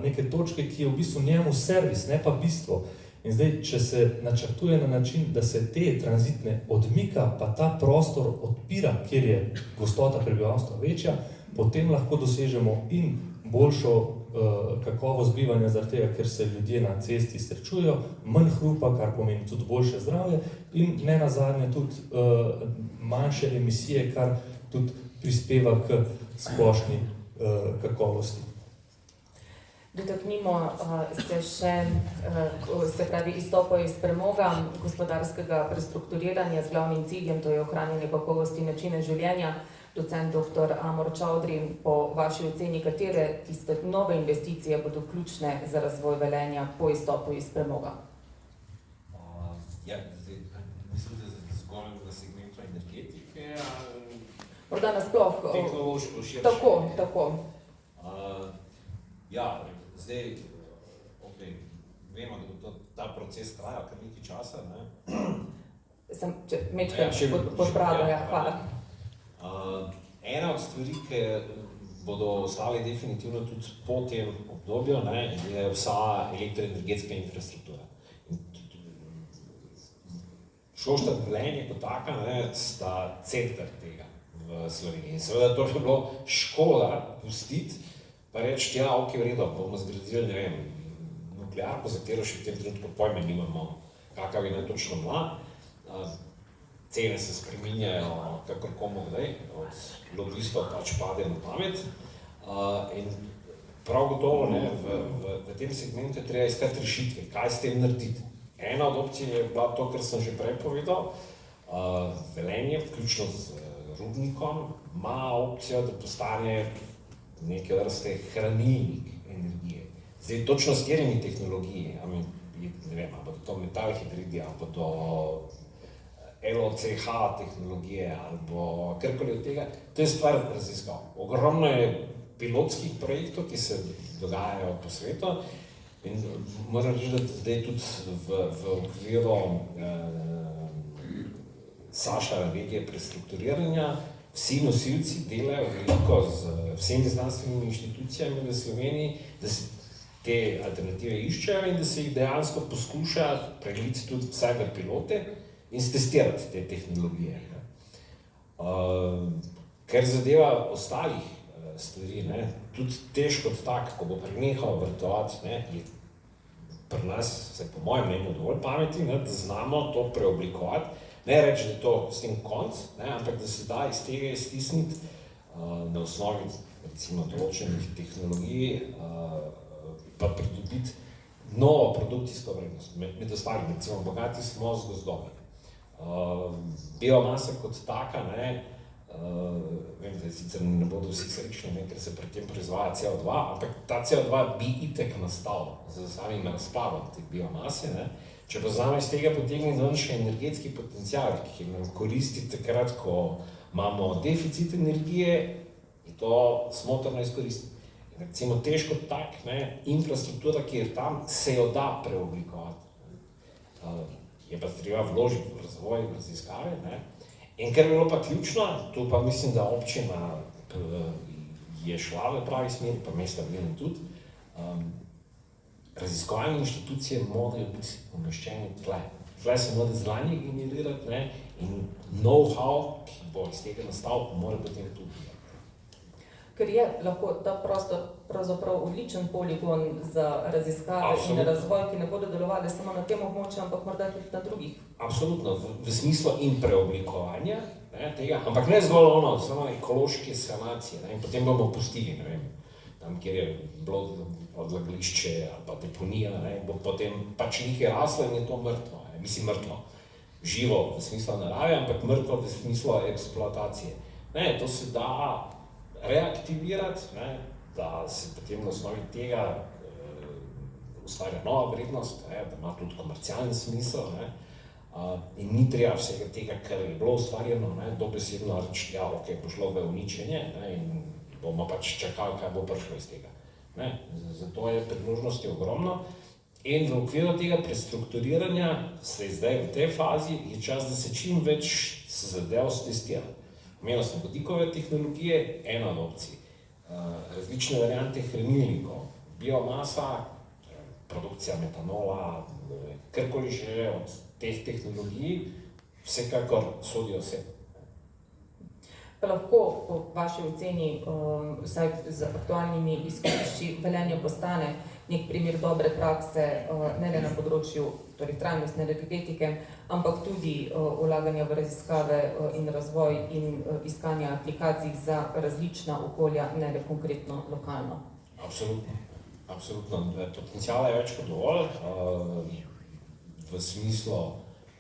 neke točke, ki je v bistvu njemu servis, ne pa bistvo. In zdaj, če se načrtuje na način, da se te tranzitne odmika, pa ta prostor odpira, kjer je gostota prebivalstva večja, potem lahko dosežemo in boljšo kakovost bivanja zaradi tega, ker se ljudje na cesti srečujejo, manj hrupa, kar pomeni tudi boljše zdravje in ne nazadnje tudi manjše emisije, kar tudi prispeva k splošni kakovosti. Dotaknimo se še, se pravi, izstopa iz premoga, gospodarskega prestrukturiranja z glavnim ciljem, to je ohranjanje kakovosti načina življenja. Docent dr. Amor Čaudri, po vaši oceni, katere tiste nove investicije bodo ključne za razvoj Velenja po izstopu iz premoga? Mislite zgolj na segmentu energetike? Morda nasploh. Tehnološko širše. Tako. Zdaj, vemo, da ta proces traja kar nekaj časa, ne? Če mečkaj podbrado, hvala. Ena od stvari, ki bodo ostale definitivno tudi po tem obdobju, je vsa elektroenergetska infrastruktura. Šoštanj Velenje kot taka sta center tega v Sloveniji. Seveda to bi bilo škoda pustiti, pa reči, v redu, bomo zgradili, nuklearko, za katero še v tem trenutku pojma nimamo, kakav je točno bila. Cene se spreminjajo kakor komu kdaj, od lobistov pač pade na pamet. In prav gotovo v tem segmentu je treba iskati rešitve, kaj s tem narediti. Ena od opcij je bila to, kar sem že prej povedal. Velenje, vključno z rudnikom, ima opcijo, da postane neke vrste hranilnik energije. Zdaj, točno s katerimi tehnologiji, ne vem, ali bodo to metal hidridi, ali bodo LOCH tehnologije, ali bo karkoli od tega, to je stvar raziskav. Ogromno je pilotskih projektov, ki se dogajajo po svetu in moram reči, da zdaj tudi v okviru Saša regije prestrukturiranja vsi nosilci delajo veliko z vsemi znanstvenimi inštitucijami v Sloveniji, da se te alternative iščejo in da se jih dejansko poskuša preliti tudi vsaj v pilote in stestirati te tehnologije. Ker zadeva ostalih stvari. Ne. Tudi tež kot tak, ko bo prenehal vrtovati, ne, je pri nas, se po mojem mnenju, dovolj pametni, ne, da znamo to preoblikovati. Ne reči, da je to s tem konc, ne, ampak da se da iz tega iztisniti na osnovi recimo določenih tehnologij pa pridobiti novo produkcijsko vrednost. Med ostalim, recimo, bogati smo z gozdovi. Biomasa kot taka, ne, vem, da sicer ne bodo vsi srečni, ne, ker se pri tem proizvaja CO2, ampak ta CO2 bi itek nastal z samim razpadom te biomase, ne. Če pa znamo iz tega potegniti ven še energetski potencial, ki nam koristi takrat, ko imamo deficit energije, je to smotrno izkoristiti. Recimo težko tak, ne, infrastruktura, ki je tam, se jo da preoblikovati. Je pa treba vložiti v razvoj, v raziskave, ne. In ker je bilo pa ključno, tu pa mislim, da občina je šla v pravi smeri, pa mesta Velenje tudi, raziskovalne inštitucije morajo biti umeščene tle. Tle se mora znanje generirati, ne, in know-how, ki bo iz tega nastal, mora potem tudi. Ker je lahko ta prostor pravzaprav odličen poligon za raziskave in razvoj, ki ne bodo delovali samo na tem območju, ampak morda tudi na drugih. Absolutno, v smislu in preoblikovanja, ne, tega, ampak ne zgolj ono, samo ekološke sanacije, ne, in potem bomo pustili, ne vem, tam, kjer je bilo odlagališče ali pa deponija, ne, bo potem pač nekaj raslo in je to mrtvo, ne, mislim mrtvo, živo v smislu narave, ampak mrtvo v smislu eksploatacije. Ne, to se da reaktivirati, ne, da se potem na osnovi tega ustvarja nova vrednost, ne, da ima tudi komercialni smisel, ne, in ni treba vsega tega, kar je bilo ustvarjeno, ne, dobesedno reči, ja, ok, bo šlo v uničenje, ne, in bomo pač čakali, kaj bo prišlo iz tega. Ne, zato je priložnosti ogromno in v okviru tega prestrukturiranja se zdaj v tej fazi je čas, da se čim več zadev stestira. Imeli smo vodikove tehnologije, ena od opcij, različne variante hranilnikov, biomasa, produkcija metanola, karkoli že od teh tehnologij, vsekakor sodijo vse. Pa lahko po vaši oceni, vsaj z aktualnimi izhodišči, Velenje postane nek primer dobre prakse, ne le na področju torej trajnostne energetike, ampak tudi vlaganja v raziskave in razvoj in iskanja aplikacij za različna okolja, ne le konkretno lokalno. Absolutno. Absolutno. Potenciala je več kot dovolj, v smislu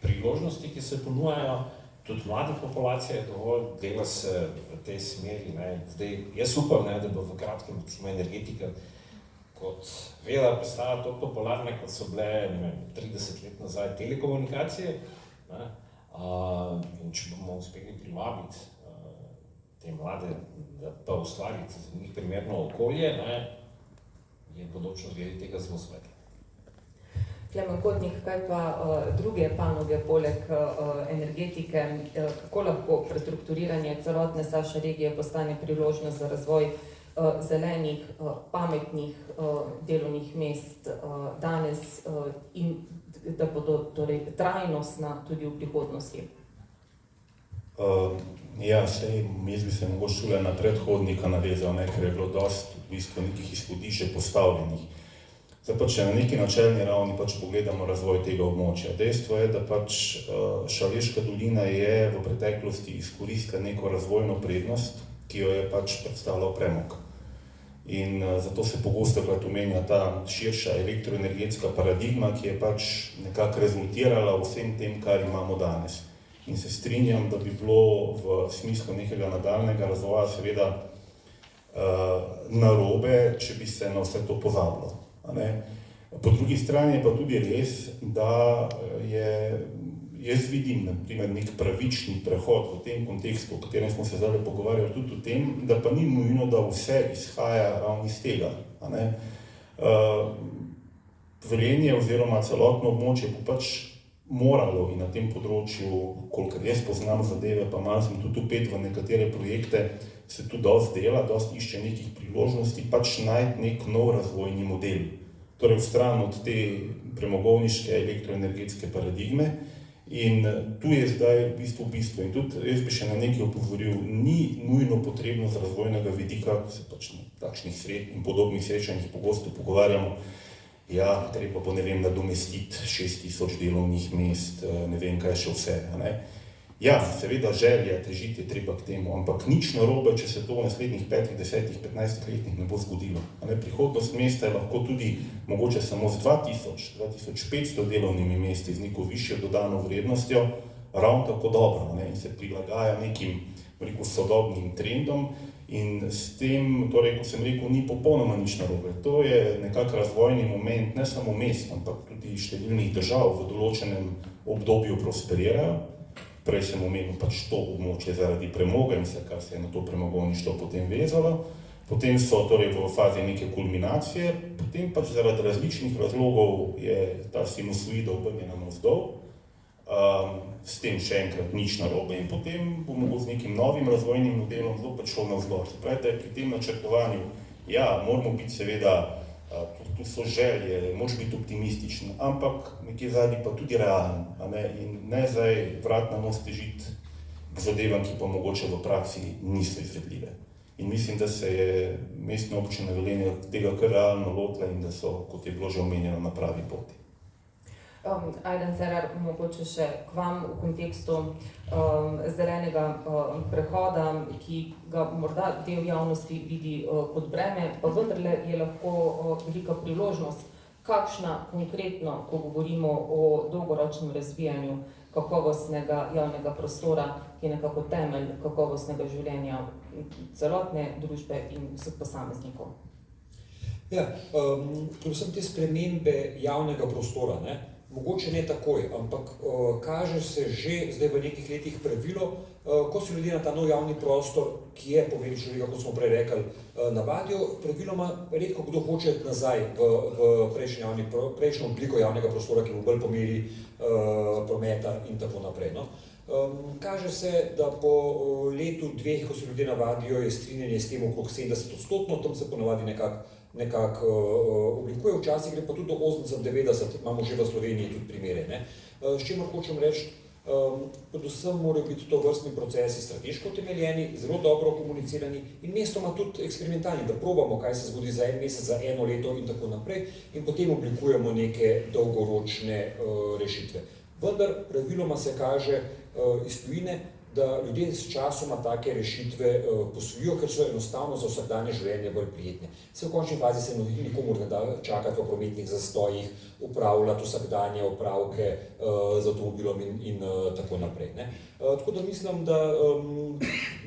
priložnosti, ki se ponujajo, tudi mlade populacije je dovolj, dela se v tej smeri, ne. Zdaj, jaz upam, ne, da bo v kratkem, recimo, energetika kot veda postala tako popularna, kot so bile, ne vem, 30 let nazaj telekomunikacije, ne, in če bomo uspeli privabiti te mlade, da pa ustvariti za njih primerno okolje, ne, je bodočnost glede tega zelo svetla. Klemen Kotnik, kaj pa druge panoge poleg energetike, kako lahko prestrukturiranje celotne naše regije postane priložnost za razvoj zelenih, pametnih delovnih mest danes in da bodo torej trajnostna tudi v prihodnosti? Ja, sej, jaz bi se mogoče šule na predhodnika navezal, ne, ker je bilo dosti v bistvu nekih izhodišč že postavljenih. Zdaj pa, če na neki načelni ravni pač pogledamo razvoj tega območja. Dejstvo je, da pač Šaleška dolina je v preteklosti izkoristila neko razvojno prednost, ki jo je pač predstavljal premog. In zato se pogosto krat omenja ta širša elektroenergetska paradigma, ki je pač nekako rezultirala vsem tem, kar imamo danes. In se strinjam, da bi bilo v smislu nekega nadaljnjega razvoja seveda narobe, če bi se na vse to pozabilo. Po drugi strani je pa tudi res, da jaz vidim na primer nek pravični prehod v tem kontekstu, o katerem smo se zdaj pogovarjali tudi o tem, da pa ni nujno, da vse izhaja ravno iz tega. Velenje oziroma celotno območje bo pač moralo in na tem področju, kolikor jaz poznam zadeve, pa malo sem tudi vpet v nekatere projekte, se tu dosti dela, dosti išče nekih priložnosti, pač najti nek nov razvojni model. Torej vstran od te premogovniške elektroenergetske paradigme In tu je zdaj v bistvu. In tudi jaz bi še na nekaj opozoril, ni nujno potrebno z razvojnega vidika, ko se pač na takšnih in podobnih srečanjih pogosto pogovarjamo, ja, treba bo, ne vem, nadomestiti 6000 delovnih mest, ne vem, kaj še vse, ne. Ja, seveda želja, težiti je treba k temu, ampak nič narobe, če se to v naslednjih 5, 10, 15 letih ne bo zgodilo. Prihodnost mesta je lahko tudi mogoče samo z 2000, 2500 delovnimi mesti, z neko višjo dodano vrednostjo, ravno tako dobro, in se prilagaja nekim, rekel, sodobnim trendom in s tem, torej, kot sem rekel, ni popolnoma nič narobe. To je nekak razvojni moment, ne samo mest, ampak tudi številnih držav v določenem obdobju prosperirajo. Prej sem omenil pač to območje zaradi premoga in vse, kar se je na to premogovništvo potem vezalo. Potem so torej v fazi neke kulminacije, potem pač zaradi različnih razlogov je ta sinusoida obrnjena navzdol. S tem še enkrat nič narobe in potem bomo z nekim novim razvojnim modelom zopet šlo navzdol. Se pravi, da je pri tem načrtovanju, ja, moramo biti seveda, tu so želje, moraš biti optimističen, ampak nekje zadnji pa tudi realen, in ne zdaj vrat na nos težiti k zadevam, ki pa mogoče v praksi niso izvedljive. In mislim, da se je Mestna občina Velenje tega kar realno lotila in da so, kot je bilo že omenjeno, na pravi poti. Ajden Cerar, mogoče še k vam v kontekstu zelenega prehoda, ki ga morda del javnosti vidi kot breme, pa vendarle je lahko velika priložnost. Kakšna konkretno, ko govorimo o dolgoročnem razvijanju kakovostnega javnega prostora, ki je nekako temelj kakovostnega življenja celotne družbe in vseh posameznikov? Ja, predvsem te spremembe javnega prostora, mogoče ne takoj, ampak kaže se že zdaj v nekih letih pravilo, ko se ljudje na ta nov javni prostor, ki je pomeni človeka, kot smo prej rekli, navadijo, praviloma redko kdo hoče nazaj v prejšnjo obliko javnega prostora, ki bo bolj po meri prometa in tako naprej. Kaže se, da po letu, dveh, ko se ljudje navadijo, je strinjanje s tem okrog 70%, tam se ponavadi nekako oblikuje, včasih gre pa tudi do 80-90, imamo že v Sloveniji tudi primere. S čimer hočem reči, predvsem morajo biti to vrstni procesi strateško utemeljeni, zelo dobro komunicirani in mestoma tudi eksperimentalni, da probamo, kaj se zgodi za en mesec, za eno leto in tako naprej in potem oblikujemo neke dolgoročne rešitve. Vendar praviloma se kaže iz tujine, da ljudje s časoma take rešitve posvojijo, ker so enostavno za vsakdanje življenje bolj prijetne. Se v končni fazi se nikomur ne da čakati v prometnih zastojih, upravljati vsakdanje opravke z avtomobilom in tako naprej. Tako da mislim, da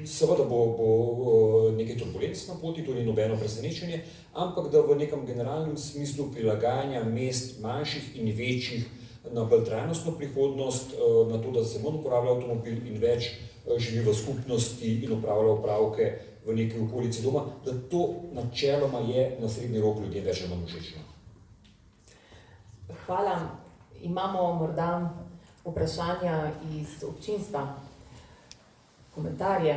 seveda bo nekaj turbulenc na poti, to ni nobeno presenečenje, ampak da v nekem generalnem smislu prilagajanja mest manjših in večjih na bolj trajnostno prihodnost, na to, da se manj uporablja avtomobil in več živi v skupnosti in upravlja opravke v neki okolici doma, da to načeloma je na srednji rok ljudem več ali manj všečno. Hvala. Imamo morda vprašanja iz občinstva, komentarje,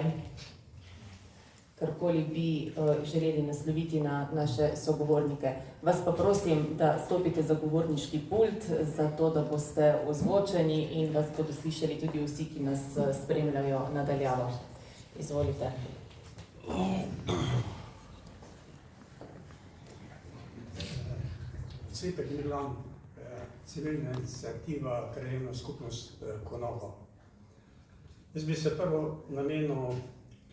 karkoli bi želeli nasloviti na naše sogovornike. Vas pa prosim, da stopite za govorniški pult, zato da boste ozvočeni in vas bodo slišali tudi vsi, ki nas spremljajo nadaljavo. Izvolite. Cvetek Milan, civilna iniciativa Krajevna skupnost Konovo. Jaz bi se prvo namenil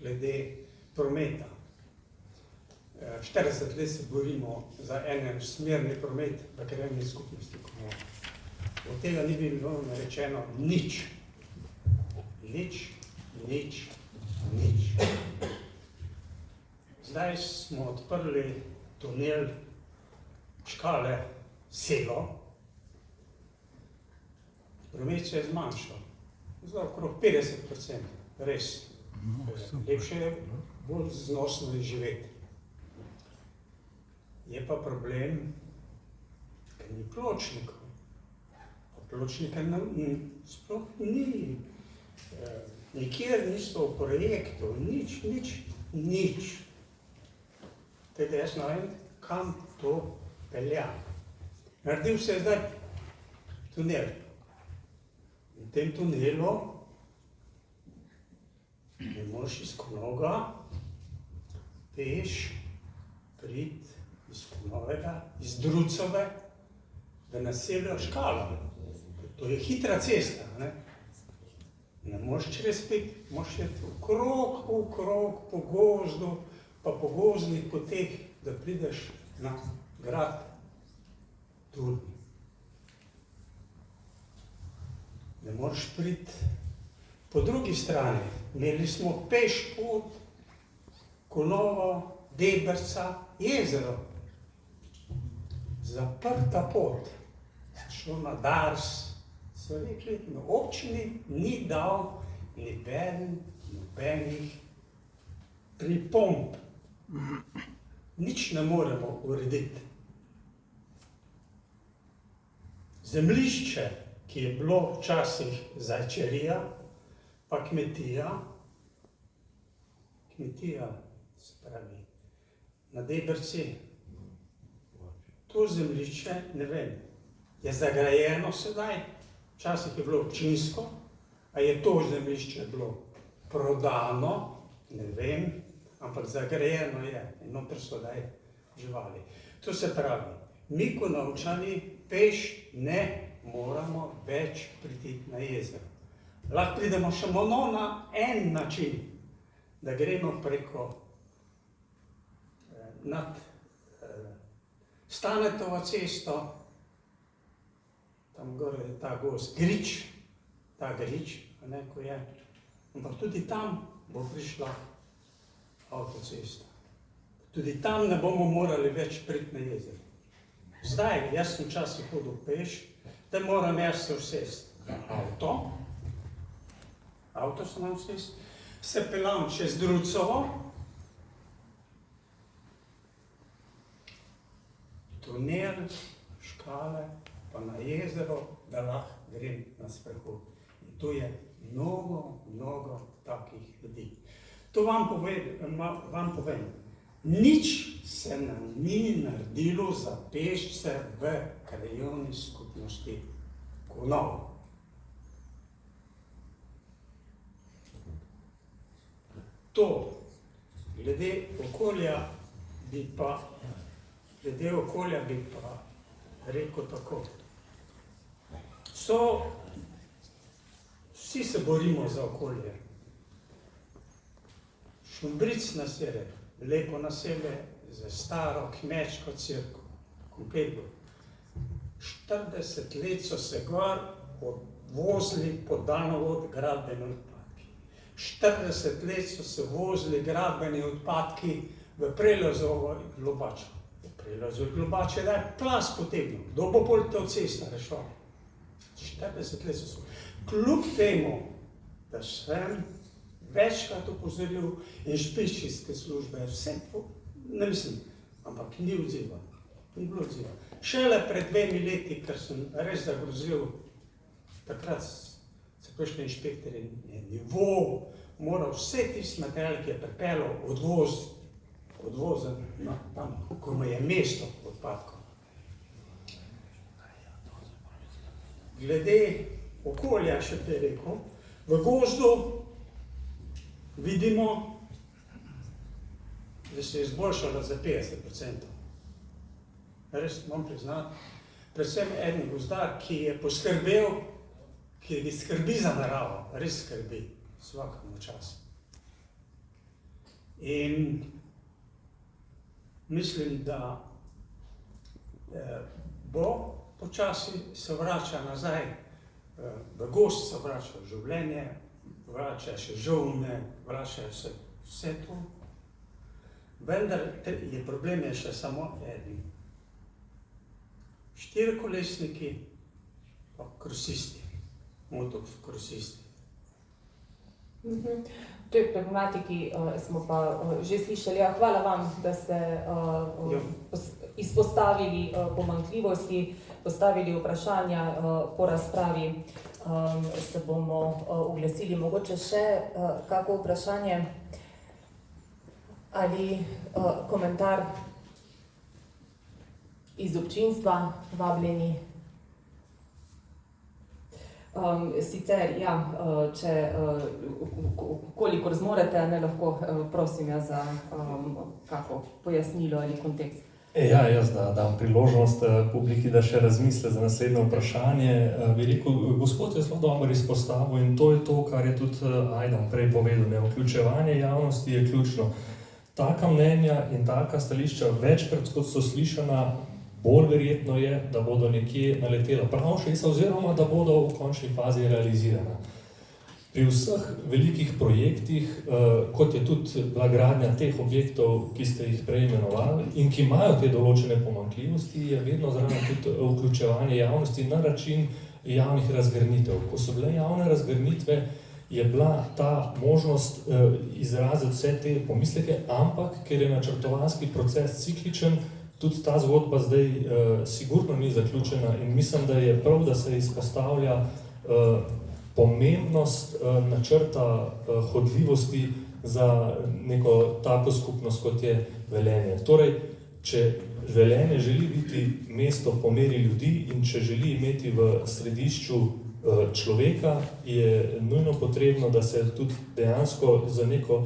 glede prometa. 40 let se borimo za enosmerni promet v krajevni skupnosti Konovo. Od tega ni bilo narečeno nič. Nič. Zdaj smo odprli tunel Čkale-Selo. Promet se je zmanjšal. Zdaj okrog 50%. Res. Lepše je, bolj znosno je živeti. Je pa problem, ker ni pločnikov. Pločnika sploh ni. Nikjer niso v projektu, nič. Teda jaz ne vem, kam to pelja. Naredil se je zdaj tunel. In v tem tunelu ne moreš iz Konoga peš priti iz Konovega, iz Drucove, v naselje Škala. To je hitra cesta, ne? Ne moreš čez piti, moraš iti okrog po gozdu, pa po gozdnih poteh, da prideš na grad Turni. Ne moreš priti po drugi strani. Imeli smo peš pot, Konovo, Debrca, jezero. Zaprta pot. Šlo na Dars. So rekli, na občini ni dal nobenih pripomb. Nič ne moremo urediti. Zemljišče, ki je bilo včasih zajčerija, pa kmetija, se pravi, na Debrci, to zemljišče, ne vem, je zagrajeno sedaj, včasih je bilo občinsko, a je to zemljišče bilo prodano, ne vem, ampak zagrajeno je in noter so daj živali. To se pravi, mi Konovčani peš ne moramo več priti na jezero. Lahko pridemo še na en način, da gremo preko nad Stanetovo cesto, tam gor je ta gozd Grič, ko je, ampak tudi tam bo prišla avtocesta. Tudi tam ne bomo morali več priti na jezero. Zdaj, jaz sem včasih hodil peš, da moram jaz se usesti na avto se nam usesti, se pelam čez Drucovo, tunel, Škale, pa na jezero, da lahko grem na sprehod. In tu je mnogo takih ljudi. To vam povem, nič se nam ni naredilo za pešce v krajevni skupnosti Konovo. To, glede okolja bi pa rekel tako. Vsi se borimo za okolje. Šumbric naselje, lepo naselje, z staro kmečko cerkev, komplet bo. 40 let so se gor odvozili po danovod gradbeni odpadki. 40 let so se vozili gradbeni odpadki v Prelozovo Globačo. V Prelozovo Globačo je daj plas potegnil. Kdo bo pol to cesto rešval? 40 let so se. Kljub temu, da sem večkrat opozoril inšpekcijske službe, vse, ne mislim, ampak ni odziva. Ni bilo odziva. Šele pred 2 leti, ker sem res zagrozil, takrat se prišli inšpektori in je nivo moral vse tisti material, ki je pripeljal odvozen tam, ko mu je mesto odpadkov. Glede okolja še bi rekel, v gozdu vidimo, da se je izboljšalo za 50%. Res moram priznati, predvsem en gozdar, ki je poskrbel, ki skrbi za naravo, res skrbi svakemu času. In mislim, da bo počasi se vrača nazaj, v gozd se vrača življenje, vrača še žolne, vrača se vse to. Vendar je problem še samo eden. 4-kolesniki pa krosisti, motokrosisti. V tej problematiki smo pa že slišali. Hvala vam, da ste izpostavili pomanjkljivosti, postavili vprašanja po razpravi. Se bomo oglasili. Mogoče še kako vprašanje ali komentar iz občinstva, vabljeni. Sicer, ja, če kolikor zmorete, ne lahko, prosim ja za kako pojasnilo ali kontekst. Ja, jaz da dam priložnost publiki, da še razmisle za naslednje vprašanje. Bi rekel, gospod je zelo dobro izpostavil in to je to, kar je tudi Ajdan prej povedal, ne, vključevanje javnosti je ključno. Taka mnenja in taka stališča večkrat, kot so slišana, bolj verjetno je, da bodo nekje naletela prav šesa oziroma da bodo v končni fazi realizirana. Pri vseh velikih projektih, kot je tudi bila gradnja teh objektov, ki ste jih prej imenovali in ki imajo te določene pomanjkljivosti, je vedno zraven tudi vključevanje javnosti na račun javnih razgrnitev. Ko so bile javne razgrnitve, je bila ta možnost izraziti vse te pomisleke, ampak ker je načrtovalski proces cikličen, tudi ta zgodba zdaj sigurno ni zaključena in mislim, da je prav, da se izpostavlja pomembnost načrta hodljivosti za neko tako skupnost, kot je Velenje. Torej, če Velenje želi biti mesto po meri ljudi in če želi imeti v središču človeka, je nujno potrebno, da se tudi dejansko za neko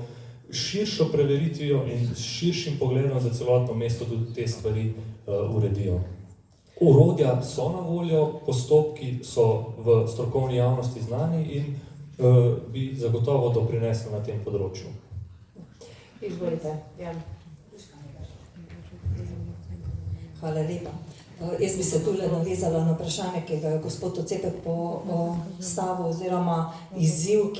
širšo preveritvijo in s širšim pogledom za celotno mesto tudi te stvari uredijo. Orodja so na voljo, postopki so v strokovni javnosti znani in bi zagotovo doprinesli na tem področju. Izvolite, ja. Hvala lepa. Jaz bi se tule navezala na vprašanje, ki ga je gospod Ocepek postavil, oziroma izzive,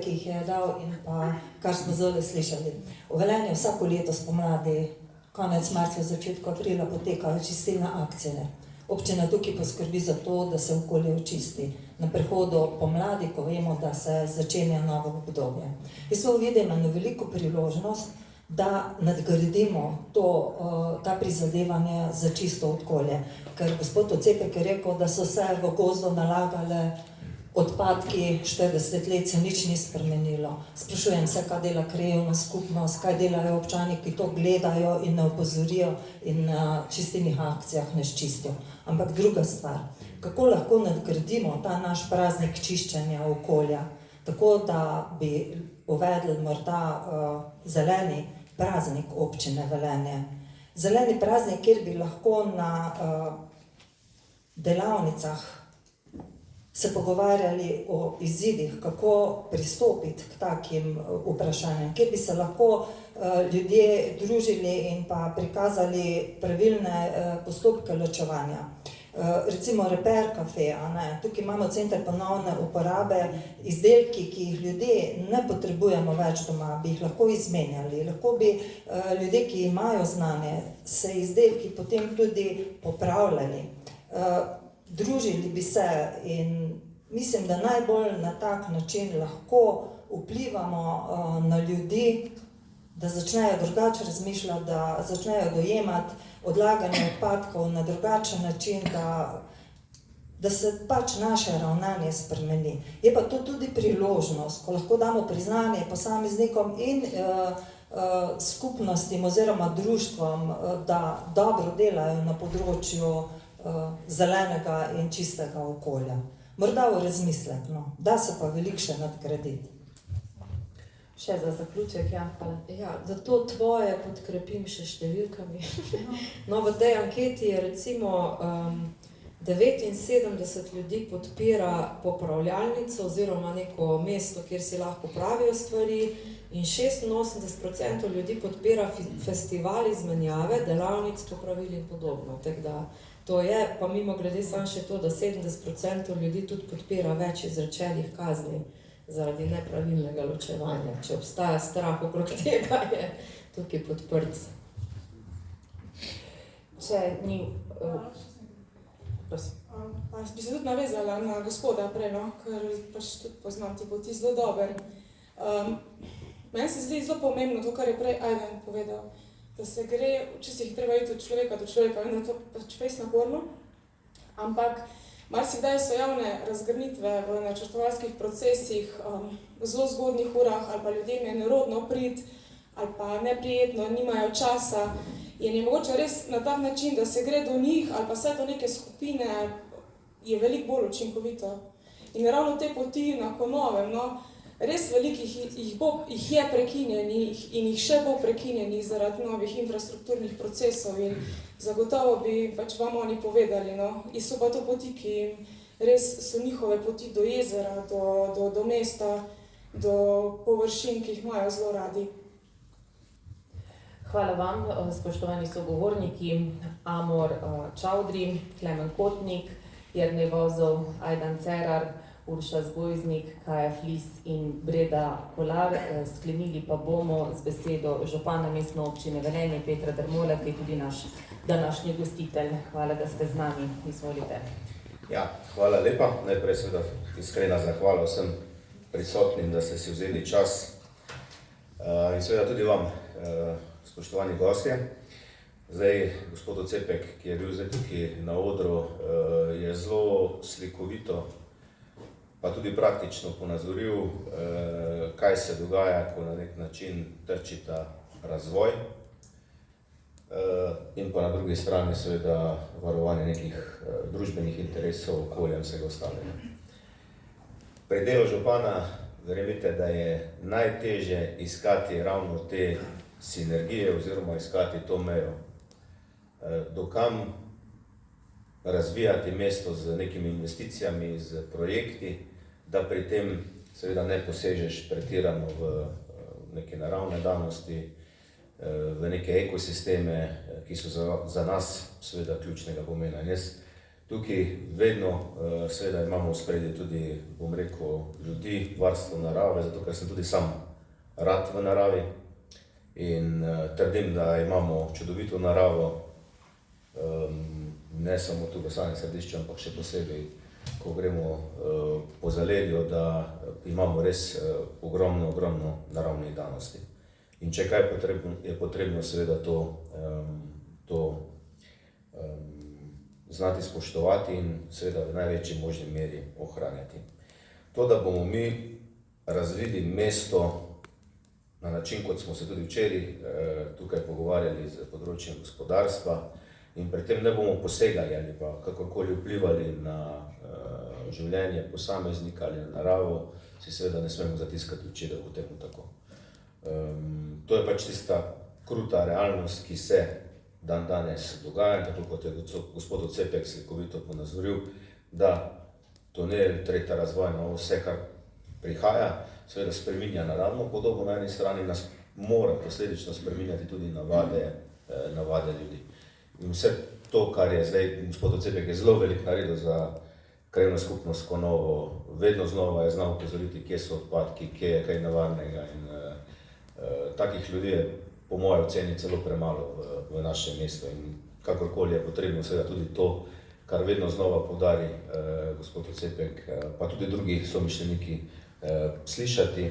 ki jih je dal in pa kar smo zdaj slišali. V Velenju vsako leto spomladi, konec marca, začetku aprila potekajo čistilne akcije. Občina tukaj poskrbi za to, da se okolje očisti. Na prehodu pomladi, ko vemo, da se začenja novo obdobje. Jaz to vidim eno veliko priložnost, da nadgradimo ta prizadevanje za čisto okolje. Ker gospod Ocepek je rekel, da so se v gozdu nalagale odpadki, 40 let se nič ni spremenilo. Sprašujem se, kaj dela krajevna skupnost, kaj delajo občani, ki to gledajo in ne opozorijo in na čistilnih akcijah ne ščistijo. Ampak druga stvar, kako lahko nadgradimo ta naš praznik čiščenja okolja, tako da bi uvedli morda zeleni praznik občine Velenje. Zeleni praznik, kjer bi lahko na delavnicah se pogovarjali o izzivih, kako pristopiti k takim vprašanjem, kjer bi se lahko ljudje družili in pa prikazali pravilne postopke ločevanja. Recimo Repair Cafe, tukaj imamo center ponovne uporabe, izdelki, ki jih ljudje ne potrebujemo več doma, bi jih lahko izmenjali. Lahko bi ljudje, ki imajo znanje, se izdelki potem tudi popravljali. Družili bi se in mislim, da najbolj na tak način lahko vplivamo na ljudi, da začnejo drugače razmišljati, da začnejo dojemati odlaganje odpadkov na drugačen način, da se pač naše ravnanje spremeni. Je pa to tudi priložnost, ko lahko damo priznanje posameznikom in skupnostim oziroma društvom, da dobro delajo na področju zelenega in čistega okolja. Morda v razmislek, da se pa veliko še nadgraditi. Še za zaključek, ja, hvala. Ja, da to tvoje podkrepim še številkami. No, v tej anketi je recimo 79 ljudi podpira popravljalnico oziroma neko mesto, kjer si lahko pravijo stvari, in 86% ljudi podpira festival izmenjave, delavnic, popravil in podobno. Tako da to je, pa mimo grede samo še to, da 70% ljudi tudi podpira več izrečenih kazni zaradi nepravilnega ločevanja. Če obstaja strah okrog tega, je tukaj podprt. Če ni... Prosim. Bi se tudi navezala na gospoda prej, ker pač tudi poznam ti poti zelo dober. Meni se zdi zelo pomembno to, kar je prej Ajdan povedal, da se gre, včasih treba iti od človeka do človeka, vem, da to pač fejs naporno, ampak marsikdaj so javne razgrnitve v načrtovalskih procesih v zelo zgodnjih urah, ali pa ljudem je nerodno priti, ali pa neprijetno, nimajo časa. In je mogoče res na tak način, da se gre do njih, ali pa vse do neke skupine, je veliko bolj učinkovito. In ravno te poti na Konavem, no, res velikih jih je prekinjenih in jih še bo prekinjenih zaradi novih infrastrukturnih procesov in zagotovo bi pač vam oni povedali, no, in so pa to poti, ki res so njihove poti do jezera, do mesta, do površin, ki jih imajo zelo radi. Hvala vam, spoštovani sogovorniki, Amor Čaudri, Klemen Kotnik, Jernej Vozov, Ajdan Cerar, Urša Zgojznik, Kaja Flis in Breda Kolar. Sklenili pa bomo z besedo župana Mestne občine Velenje, Petra Dermola, ki je tudi naš današnji gostitelj. Hvala, da ste z nami. Izvolite. Ja, hvala lepa. Najprej seveda iskrena zahvala vsem prisotnim, da ste si vzeli čas. In seveda tudi vam, spoštovani gostje. Zdaj, gospod Ocepek, ki je bil zdaj tukaj na odru, je zelo slikovito pa tudi praktično ponazoril, kaj se dogaja, ko na nek način trčita razvoj in pa na drugi strani seveda varovanje nekih družbenih interesov, okolja in vsega ostalega. Pri delu župana verjemite, da je najtežje iskati ravno te sinergije oziroma iskati to mejo, dokam razvijati mesto z nekimi investicijami, z projekti, da pri tem seveda ne posežeš pretirano v neke naravne danosti, v neke ekosisteme, ki so za nas seveda ključnega pomena. In jaz tukaj vedno seveda imamo v spredju tudi, bom rekel, ljudi, varstvo narave, zato ker sem tudi sam rad v naravi in trdim, da imamo čudovito naravo, ne samo tu v samem središču, ampak še posebej, ko gremo po zaledju, da imamo res ogromno naravnih danosti. In če kaj je potrebno seveda to znati spoštovati in seveda v največji možni meri ohranjati. To, da bomo mi razvili mesto na način, kot smo se tudi včeraj tukaj pogovarjali z področjem gospodarstva, in pri tem ne bomo posegali ali pa kakorkoli vplivali na življenje posameznika ali na naravo, si seveda ne smemo zatiskati oči, da bo temu tako. To je pač tista kruta realnost, ki se danes dogaja, tako kot je gospod Ocepek slikovito ponazoril, da tunel, tretja razvojna, vse, kar prihaja, seveda spreminja naravno podobo na eni strani, nas mora posledično spreminjati tudi navade ljudi. In vse to, kar je zdaj, gospod Ocepek je zelo velik naredil za krajevno skupnost Konovo, vedno znova je znal upozoriti, kje so odpadki, kje je kaj nevarnega in takih ljudi je po moje oceni celo premalo v našem mestu in kakorkoli je potrebno seveda tudi to, kar vedno znova poudari gospod Ocepek, pa tudi drugi somišljeniki, slišati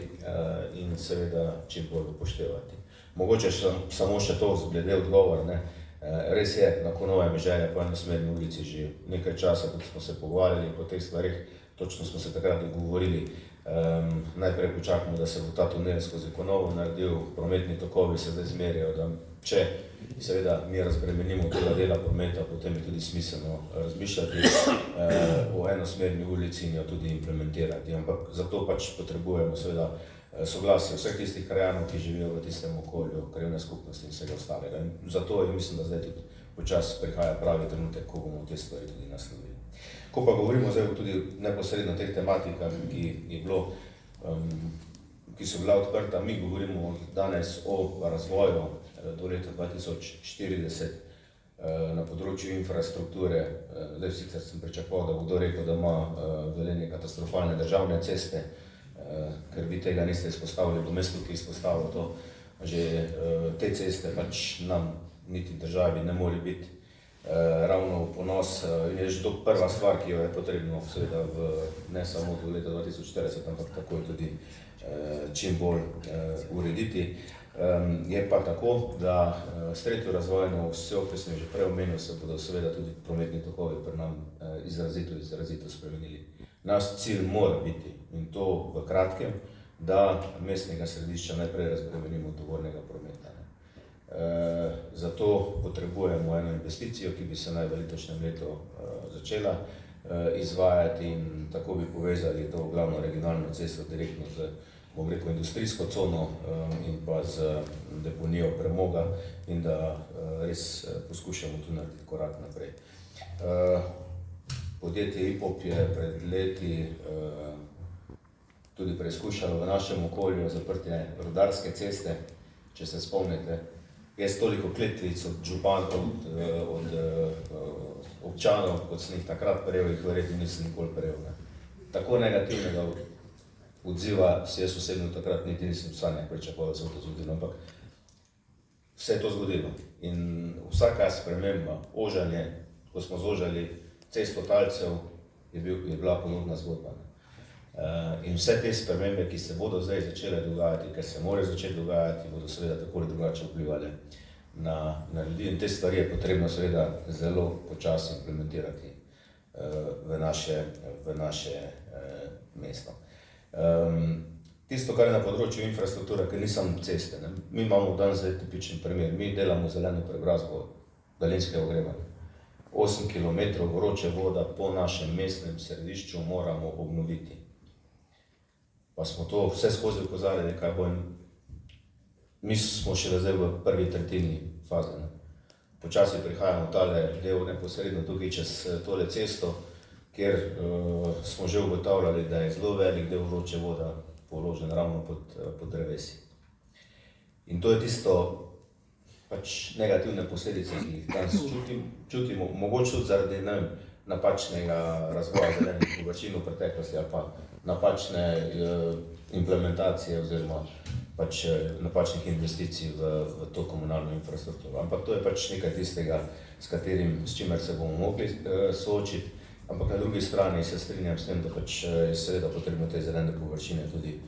in seveda čim bolj upoštevati. Mogoče samo še to glede odgovor, ne. Res je, na Konovem želja po enosmerni ulici že nekaj časa, tudi smo se pogovarjali po teh stvarih, točno smo se takrat dogovorili. Najprej počakamo, da se bo ta tunel skozi Konovo naredil, prometni tokovi se zdaj zmerijo, da če seveda mi razbremenimo tega dela prometa, potem je tudi smiselno razmišljati o enosmerni ulici in jo tudi implementirati, ampak zato pač potrebujemo seveda soglasje vseh tistih krajanov, ki živijo v tistem okolju, krajevne skupnosti in vsega ostalega. In zato mislim, da zdaj tudi počasi prihaja pravi trenutek, ko bomo te stvari tudi naslovili. Ko pa govorimo zdaj tudi neposredno o teh tematikah, ki so bila odprta, mi govorimo danes o razvoju do leta 2040 na področju infrastrukture. Zdaj sicer sem pričakoval, da bo kdo rekel, da ima Velenje katastrofalne državne ceste, ker vi tega niste izpostavili, v mestu, ki izpostavlja to, že te ceste pač nam, niti državi, ne more biti ravno v ponos. Je že to prva stvar, ki jo je potrebno seveda ne samo do leta 2040, ampak takoj tudi čim bolj urediti. Je pa tako, da s tretjo razvojno osjo, ki sem že prej omenil, se bodo seveda tudi prometni tokovi pri nam izrazito spremenili. Naš cilj mora biti, in to v kratkem, da mestnega središča najprej razbremenimo tovornega prometa. Zato potrebujemo eno investicijo, ki bi se naj v letošnjem letu začela. izvajati in tako bi povezali to glavno regionalno cesto direktno z, bom rekel, industrijsko cono in pa z deponijo premoga in da res poskušamo tu narediti korak naprej. Podjetje IPOP je pred leti tudi preizkušalo v našem okolju zaprtje rudarske ceste, če se spomnite. Jaz toliko kletvic od županov, od občanov, kot sem jih takrat prejel, jih verjetno nisem nikoli prejel. Tako negativnega odziva si jaz osebno takrat niti nisem sanjal pričakoval, da se bo to zgodilo, ampak se je to zgodilo. In vsaka sprememba, ožanje, ko smo zožali cesto talcev, je bila ponudna zgodba. In vse te spremembe, ki se bodo zdaj začele dogajati, ker se morajo začeti dogajati, bodo seveda tako ali drugače vplivali na ljudi. In te stvari je potrebno seveda zelo počasi implementirati v naše mesto. Tisto, kar je na področju infrastrukture, ker nisem ceste, ne? Mi imamo danes zdaj tipičen primer, mi delamo zeleno preobrazbo daljinskega ogrevanja. 8 km vroče voda po našem mestnem središču moramo obnoviti. Pa smo to vse skozi opozarjali, kaj bo. Mi smo šele zdaj v prvi tretjini faze. Ne? Počasi prihajamo tale del neposredno tukaj čez tole cesto, kjer smo že ugotavljali, da je zelo velik del vroče voda položen ravno pod drevesi. In to je tisto pač negativne posledice, ki jih danes čutimo, mogoče tudi zaradi napačnega razvoja zelenih površin v preteklosti ali pa napačne implementacije oziroma pač napačnih investicij v to komunalno infrastrukturo. Ampak to je pač nekaj tistega, s čimer se bomo mogli soočiti, ampak na drugi strani se strinjam s tem, da pač je seveda potrebno te zelene površine tudi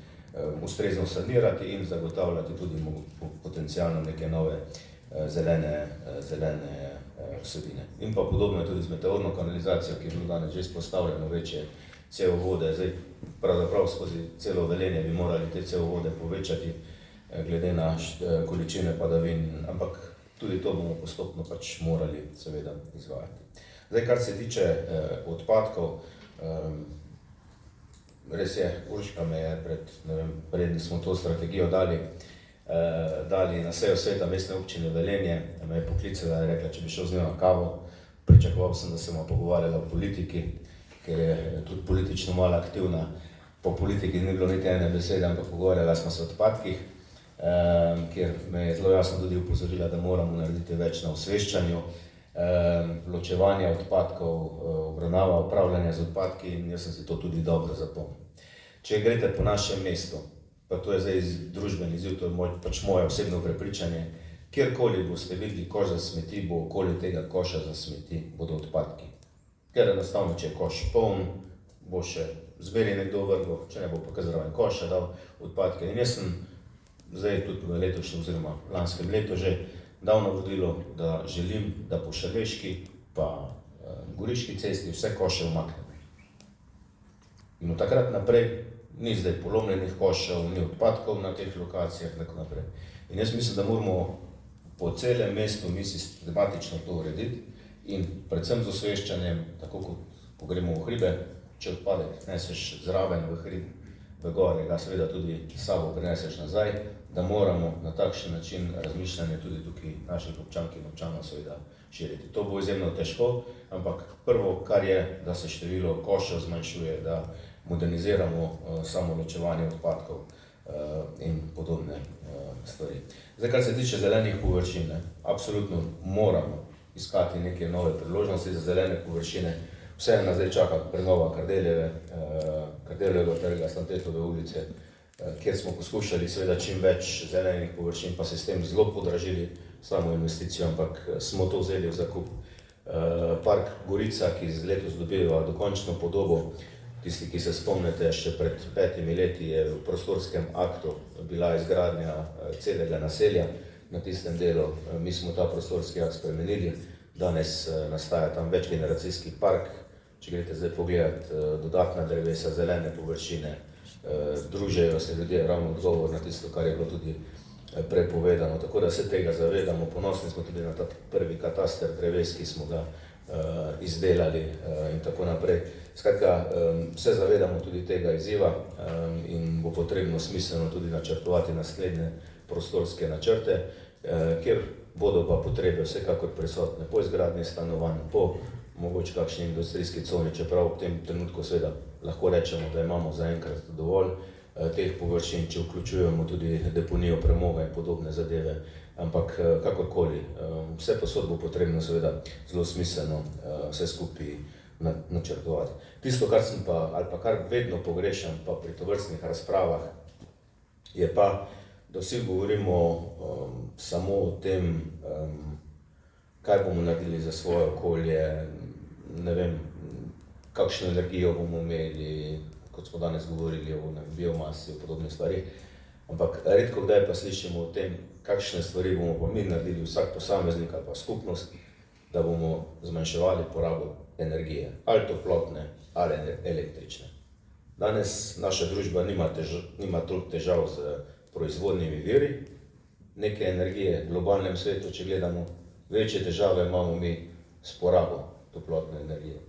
ustrezno sanirati in zagotavljati tudi potencialno neke nove zelene vsebine. In pa podobno je tudi z meteorno kanalizacijo, ki je bilo danes že izpostavljeno, večje cevovode. Zdaj, pravzaprav skozi celo Velenje bi morali te cevovode povečati glede na količine padavin, ampak tudi to bomo postopno pač morali seveda izvajati. Zdaj, kar se tiče odpadkov, res je, Urška me je predtem smo to strategijo dali na sejo sveta mestne občine Velenje, me je poklicala in rekla, če bi šel z njo na kavo. Pričakoval sem, da se bomo pogovarjali o politiki, ker je tudi politično malo aktivna. Po politiki ni bilo niti ene besede, ampak pogovarjala smo se o odpadkih, kjer me je zelo jasno tudi upozorila, da moramo narediti več na osveščanju, ločevanja odpadkov, obravnava upravljanja z odpadki in jaz sem si to tudi dobro zapomnil. Če greste po našem mestu, pa to je zdaj družbeni izziv, to je pač moje osebno prepričanje, kjerkoli boste videli koš za smeti, bo okoli tega koša za smeti bodo odpadki. Ker enostavno, če je koš poln, bo še zberi nekdo vrgel, če ne bo pa kar zraven koša dal odpadke. In jaz sem zdaj tudi v letošnjem oziroma lanskem letu že dal navodilo, da želim, da po Šaleški pa Goriški cesti vse koše umaknemo. In od takrat naprej ni zdaj polomljenih košev, ni odpadkov na teh lokacijah in tako naprej. In jaz mislim, da moramo po celem mestu mi sistematično to urediti in predvsem z osveščanjem, tako kot ko gremo v hribe, če odpadek neseš zraven v hrib, v gore, ga seveda tudi s sabo prineseš nazaj, da moramo na takšen način razmišljanje tudi tukaj naših občank in občanov seveda širiti. To bo izjemno težko, ampak prvo, kar je, da se število košev zmanjšuje, da moderniziramo samo ločevanje odpadkov in podobne stvari. Zdaj, kar se tiče zelenih površin, absolutno moramo iskati neke nove priložnosti za zelene površine. Vse nas zdaj čaka prenova Kardeljevega trga, Slantetove ulice, kjer smo poskušali seveda čim več zelenih površin, pa se s tem zelo podražili samo investicijo, ampak smo to vzeli v zakup. Park Gorica, ki letos dobiva dokončno podobo, tisti, ki se spomnite, še pred 5 leti je v prostorskem aktu bila izgradnja celega naselja na tistem delu. Mi smo ta prostorski akt spremenili, danes nastaja tam večgeneracijski park. Če greste zdaj pogledati dodatna drevesa, zelene površine, družijo se ljudje, ravno odgovor na tisto, kar je bilo tudi prepovedano. Tako da se tega zavedamo, ponosni smo tudi na ta prvi kataster dreves, ki smo ga izdelali in tako naprej. Skratka, se zavedamo tudi tega izziva in bo potrebno smiselno tudi načrtovati naslednje prostorske načrte, kjer bodo pa potrebe vsekakor prisotne po izgradnji stanovanj, po mogoče kakšni industrijski coni, čeprav v tem trenutku seveda lahko rečemo, da imamo zaenkrat dovolj teh površin, če vključujemo tudi deponijo premoga in podobne zadeve, ampak kakorkoli, vse posod bo potrebno seveda zelo smiselno vse skupaj načrtovati. Tisto, kar sem pa, ali pa kar vedno pogrešam pa pri tovrstnih razpravah, je pa, da vsi govorimo samo o tem, kaj bomo naredili za svoje okolje, ne vem, kakšno energijo bomo imeli, kot smo danes govorili o biomasi, o podobnih stvarih, ampak redko kdaj pa slišimo o tem, kakšne stvari bomo pa mi naredili, vsak posameznik ali pa skupnost, da bomo zmanjševali porabo energije, ali toplotne, ali električne. Danes naša družba nima toliko težav z proizvodnimi viri neke energije v globalnem svetu, če gledamo, večje težave imamo mi s porabo toplotne energije.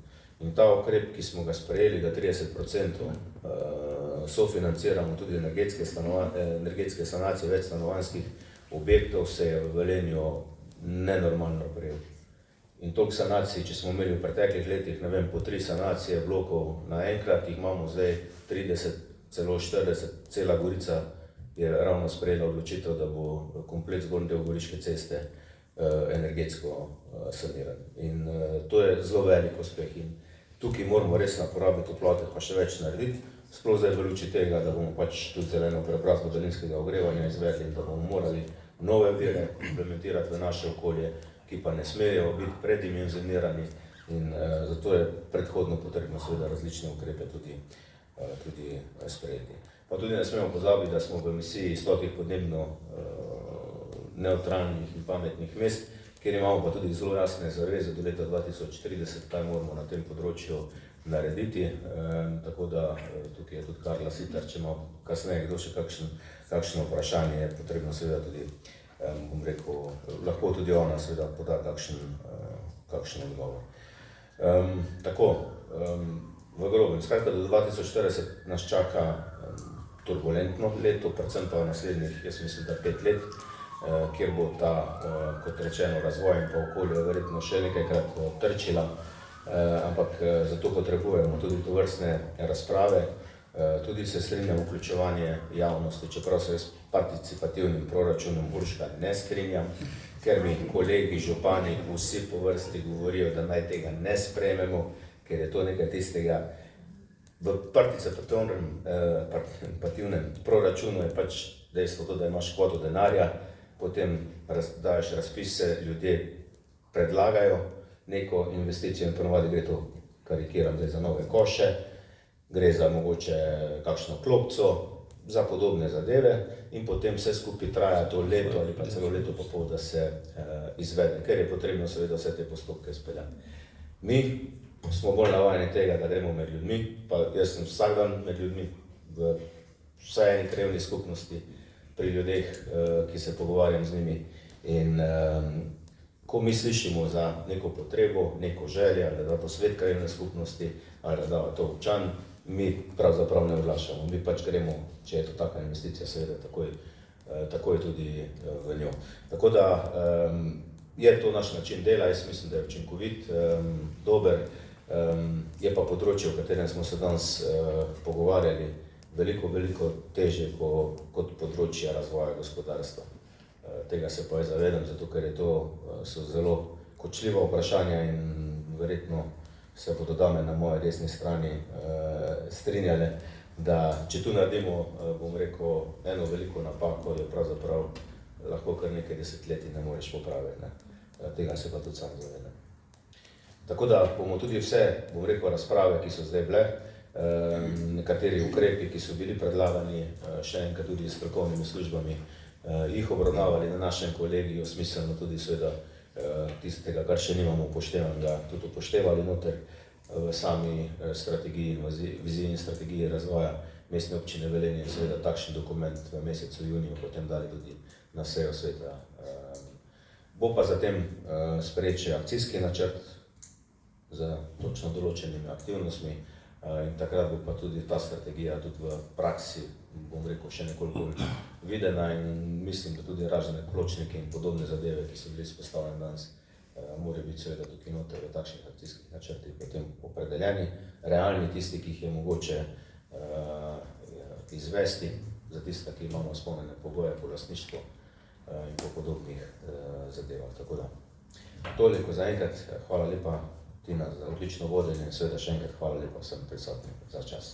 In ta ukrep, ki smo ga sprejeli, da 30% sofinanciramo tudi energetske sanacije več stanovanjskih objektov, se je v Velenju nenormalno prijel. In toliko sanacij, če smo imeli v preteklih letih, ne vem, po 3 sanacije blokov naenkrat, jih imamo zdaj 30, celo 40, cela Gorica je ravno sprejela odločitev, da bo komplet zgornji del Goriške ceste energetsko saniran. In to je zelo velik uspeh in tukaj moramo res na porabi toplote pa še več narediti, sploh zdaj v luči tega, da bomo pač tudi zeleno preobrazbo daljinskega ogrevanja izvedli in da bomo morali nove vire implementirati v naše okolje, ki pa ne smejo biti predimenzionirani in zato je predhodno potrebno seveda različne ukrepe tudi sprejeti. Pa tudi ne smemo pozabiti, da smo v emisiji 100 podnebno neutralnih in pametnih mest, kjer imamo pa tudi zelo jasne zaveze do leta 2030, kaj moramo na tem področju narediti. Tako da tukaj je tudi Karla Siter, če ima kasneje kdo še kakšno vprašanje, je potrebno seveda tudi, bom rekel, lahko tudi ona seveda poda kakšen odgovor. Tako, v grobem, skratka do 2040 nas čaka turbulentno leto, predvsem pa naslednjih, jaz mislim, da 5 let, kjer bo ta, kot rečeno, razvoj in pa okolje verjetno še nekajkrat trčila, ampak zato potrebujemo tudi tovrstne razprave, tudi se strinjam vključevanje javnosti, čeprav se s participativnim proračunom Urška ne strinjam, ker mi kolegi, župani, vsi po vrsti govorijo, da naj tega ne sprejmemo, ker je to nekaj tistega. V participativnem proračunu je pač dejstvo to, da imaš kvoto denarja, potem daješ razpise, ljudje predlagajo neko investicijo in ponovadi gre to, karikiram, za nove koše, gre za mogoče kakšno klopco, za podobne zadeve in potem vse skupaj traja to leto ali pa celo leto pa pol, da se izvede, ker je potrebno seveda vse te postopke izpeljati. Mi smo bolj navajeni tega, da gremo med ljudmi, pa jaz sem vsak dan med ljudmi v vsaj eni krajevni skupnosti, pri ljudeh, ki se pogovarjam z njimi in ko mi slišimo za neko potrebo, neko željo, ali da to svet krajevne skupnosti, ali da to občan, mi pravzaprav ne odlašamo, mi pač gremo, če je to taka investicija, seveda takoj tudi v njo. Tako da je to naš način dela, jaz mislim, da je učinkovit, dober, je pa področje, o katerem smo se danes pogovarjali, veliko težje kot področje razvoja gospodarstva. Tega se pa zavedam, zato ker so zelo kočljiva vprašanja in verjetno se bodo dame na moji desni strani strinjale, da če tu naredimo, bom rekel, eno veliko napako, jo pravzaprav lahko kar nekaj desetletij ne moreš popraviti. Tega se pa tudi sam zavedam. Tako da bomo tudi vse, bom rekel, razprave, ki so zdaj bile, nekateri ukrepi, ki so bili predlagani, še enkrat tudi s strokovnimi službami, jih obravnavali na našem kolegiju, smiselno tudi seveda tistega, kar še nimamo upoštevanega, tudi upoštevali noter v sami strategiji, viziji in strategiji razvoja Mestne občine Velenje in seveda takšen dokument v mesecu juniju potem dali tudi na sejo sveta. Bo pa zatem sprejet še akcijski načrt z točno določenimi aktivnostmi in takrat bo pa tudi ta strategija tudi v praksi, bom rekel, še nekoliko bolj videna in mislim, da tudi razne pločniki in podobne zadeve, ki so bili izpostavljeni danes, morajo biti seveda tukaj noter v takšnih akcijskih načrtih potem opredeljeni, realni tisti, ki jih je mogoče izvesti, za tiste, ki imamo izpolnjene pogoje po lastništvu in po podobnih zadevah. Tako da, toliko za enkrat, hvala lepa Tina za odlično vodenje in seveda še enkrat hvala lepa vsem prisotnim za čas.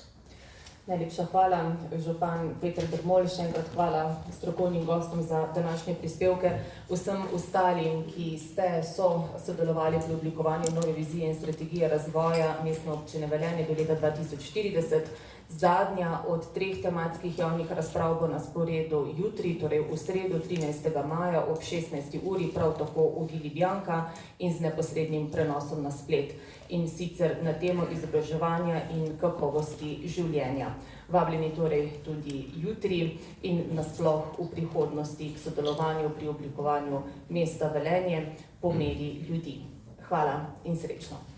Najlepša hvala, župan Peter Dermol, še enkrat hvala strokovnim gostom za današnje prispevke, vsem ostalim, ki so sodelovali pri oblikovanju nove vizije in strategije razvoja Mestne občine Velenje do leta 2040. Zadnja od 3 tematskih javnih razprav bo na sporedu jutri, torej v sredo 13. maja ob 16. uri, prav tako v Vili Bianca in z neposrednim prenosom na splet. In sicer na temo izobraževanja in kakovosti življenja. Vabljeni torej tudi jutri in nasploh v prihodnosti k sodelovanju pri oblikovanju mesta Velenje po meri ljudi. Hvala in srečno.